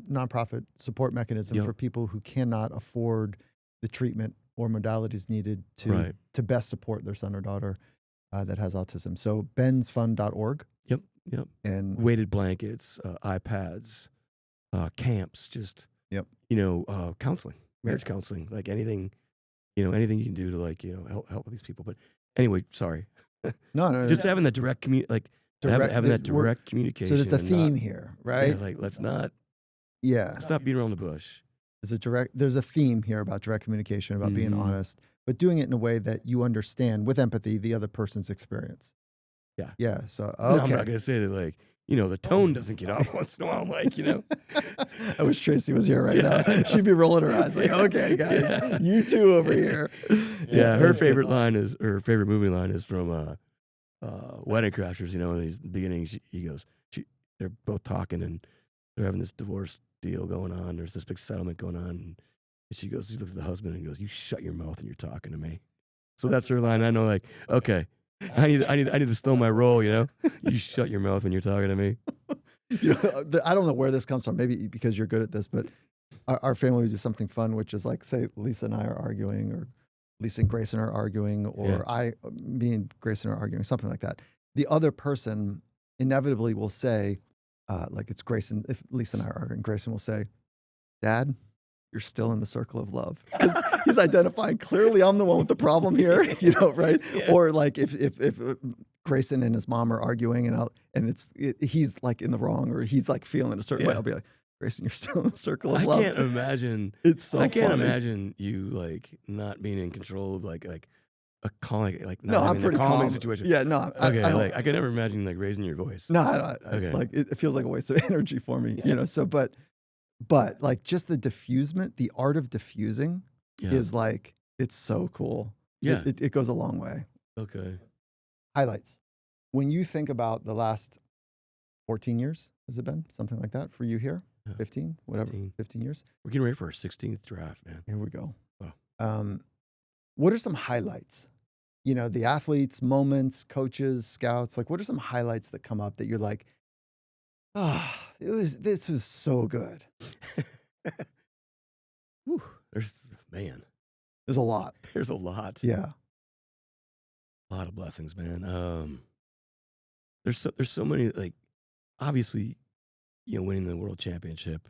nonprofit support mechanism Yep. for people who cannot afford the treatment or modalities needed Right. to best support their son or daughter that has autism. So bensfund.org. Yep. And Weighted blankets, iPads, camps, just Yep. Counseling, marriage counseling, like anything you can do to like help these people. But anyway, sorry. no, Just having that direct having that direct communication. so there's a and theme not- here, yeah, right? like let's not beat around the bush. There's a theme here about direct communication, about being Mhm. honest, but doing it in a way that you understand with empathy the other person's experience. Yeah. Yeah. So No, I'm okay. not gonna say that like the tone doesn't get off once in a while, like I wish Tracy was here right now. She'd be rolling her eyes like, okay, guys, Yeah. you two over here. Yeah, her that's good. favorite movie line is from Wedding Crashers. In the beginning, they're both talking and they're having this divorce deal going on. There's this big settlement going on, and she looks at the husband and goes, "You shut your mouth and you're talking to me." So that's her line. I know, like, okay, I need to slow my roll. You shut your mouth when you're talking to me. I don't know where this comes from. Maybe because you're good at this, but our family would do something fun, which is like, say, Lisa and I are arguing, or Lisa and Grayson are arguing, or me and Grayson are arguing, something like that. The other person inevitably will say, like it's Grayson, if Lisa and I are arguing, Grayson will say, "Dad, you're still in the circle of love." Because he's identifying clearly I'm the one with the problem here, right? Yeah. Or like if Grayson and his mom are arguing and he's like in the wrong, or he's like feeling a certain way, Yeah. I'll be like, "Grayson, you're still in the circle of I love." can't imagine. It's so I can't funny. imagine you like not being in control of like a calming, like not No, I'm having a pretty calming calm. situation. Yeah, no, Okay, I don't, like I can never imagine like raising your voice. no, I don't. Okay. Like it feels like a waste of energy for me, So, but like just the diffusement, the art of diffusing Yeah. is like, it's so cool. Yeah. It goes a long way. Okay. Highlights. When you think about the last 14 years, has it been something like that for you here? Yeah. 15, whatever, 15. 15 years. We're getting ready for our 16th draft, man. Here we go. Wow. What are some highlights? The athletes, moments, coaches, scouts, like what are some highlights that come up that you're like, this was so good. Whew, man. There's a lot. There's a lot. Yeah. A lot of blessings, man. There's so many, like, obviously, winning the world championship,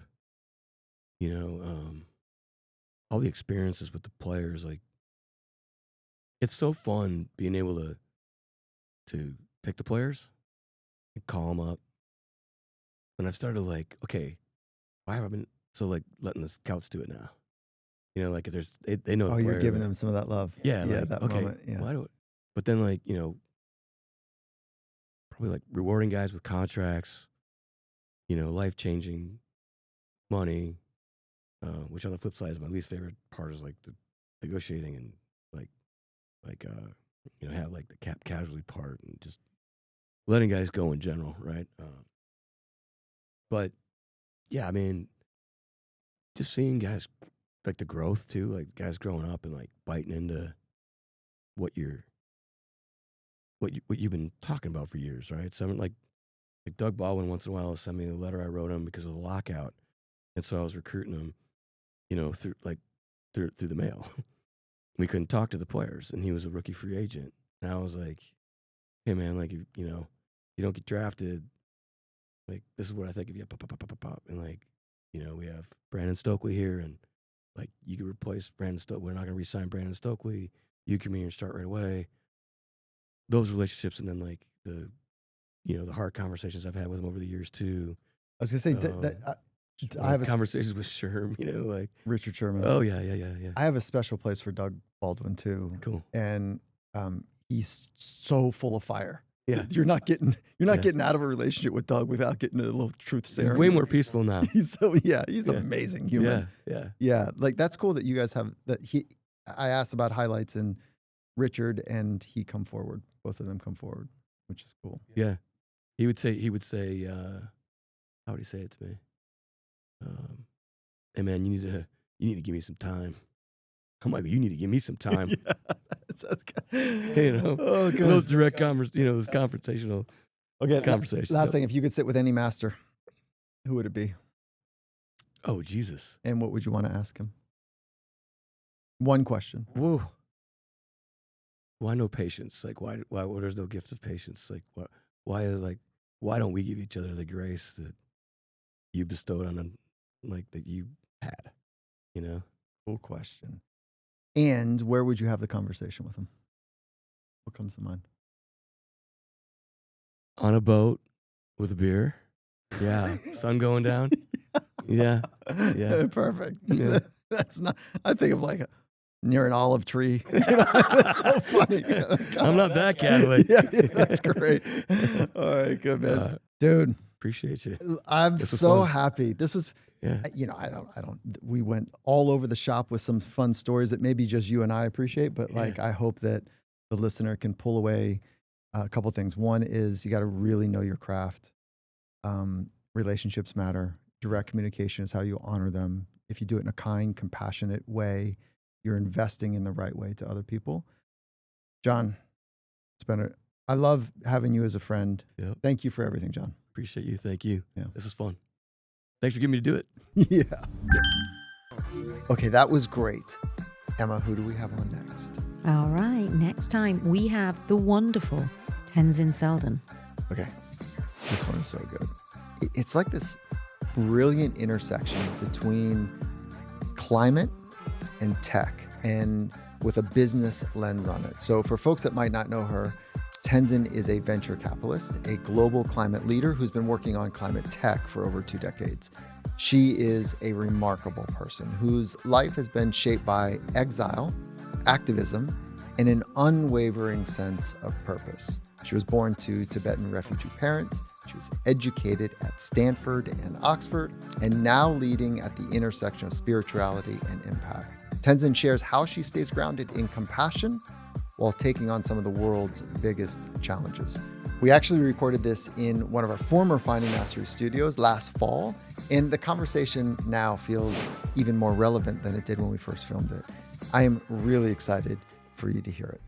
all the experiences with the players, like, it's so fun being able to pick the players and call them up. And I've started like, okay, why have I been like letting the scouts do it now? Like if they know the Oh, player, you're giving like, them some of that love. yeah, Yeah, like, that okay, moment. Yeah. why do it? But then like probably like rewarding guys with contracts, life changing money. Which on the flip side is my least favorite part, is like the negotiating and like have like the cap casualty part and just letting guys go in general, right? But yeah, I mean, just seeing guys like the growth too, like guys growing up and like biting into what you've been talking about for years, right? So I'm like Doug Baldwin once in a while will send me a letter I wrote him because of the lockout, and so I was recruiting him, through the mail. We couldn't talk to the players, and he was a rookie free agent, and I was like, hey man, like if, you don't get drafted, like this is what I think of you, pop, pop, pop, pop, pop. And like, we have Brandon Stokely here, and like you could replace Brandon Stokely. We're not going to re-sign Brandon Stokely. You come here and start right away. Those relationships, and then like the hard conversations I've had with him over the years too. I was gonna say I have conversations with Sherm, like Richard Sherman. Oh yeah. I have a special place for Doug Baldwin too. Cool. And he's so full of fire. Yeah. You're not getting out of a relationship with Doug without getting a little truth serum. He's way more peaceful now. He's an amazing human. Yeah. Like that's cool that you guys have that. I asked about highlights, and Richard and he come forward. Both of them come forward, which is cool. Yeah. He would say, how would he say it to me? Hey man, you need to give me some time. I'm like, you need to give me some time. Yeah, that's good. Oh, good. Those direct those confrontational conversations. Last thing, if you could sit with any master, who would it be? Oh, Jesus. And what would you want to ask him? One question. Whoa. Why no patience? Like, why there's no gift of patience? Like, why don't we give each other the grace that you bestowed on them, like that you had, Cool question. And where would you have the conversation with him? What comes to mind? On a boat with a beer. Yeah. Sun going down. Yeah. Perfect. Yeah. That's not, I think of like near an olive tree. That's so funny. I'm not that Catholic. Yeah, that's great. All right, good man. Dude. Appreciate you. I'm so happy. This was, yeah. We went all over the shop with some fun stories that maybe just you and I appreciate, but like, I hope that the listener can pull away a couple things. One is you got to really know your craft. Relationships matter. Direct communication is how you honor them. If you do it in a kind, compassionate way, you're investing in the right way to other people. John, I love having you as a friend. Yep. Thank you for everything, John. Appreciate you. Thank you. Yeah. This was fun. Thanks for giving me to do it. Yeah. Okay, that was great. Emma, who do we have on next? All right, next time we have the wonderful Tenzin Selden. Okay, this one is so good. It's like this brilliant intersection between climate and tech, and with a business lens on it. So for folks that might not know her, Tenzin is a venture capitalist, a global climate leader who's been working on climate tech for over 2 decades. She is a remarkable person whose life has been shaped by exile, activism, and an unwavering sense of purpose. She was born to Tibetan refugee parents. She was educated at Stanford and Oxford, and now leading at the intersection of spirituality and impact. Tenzin shares how she stays grounded in compassion while taking on some of the world's biggest challenges. We actually recorded this in one of our former Finding Mastery studios last fall, and the conversation now feels even more relevant than it did when we first filmed it. I am really excited for you to hear it.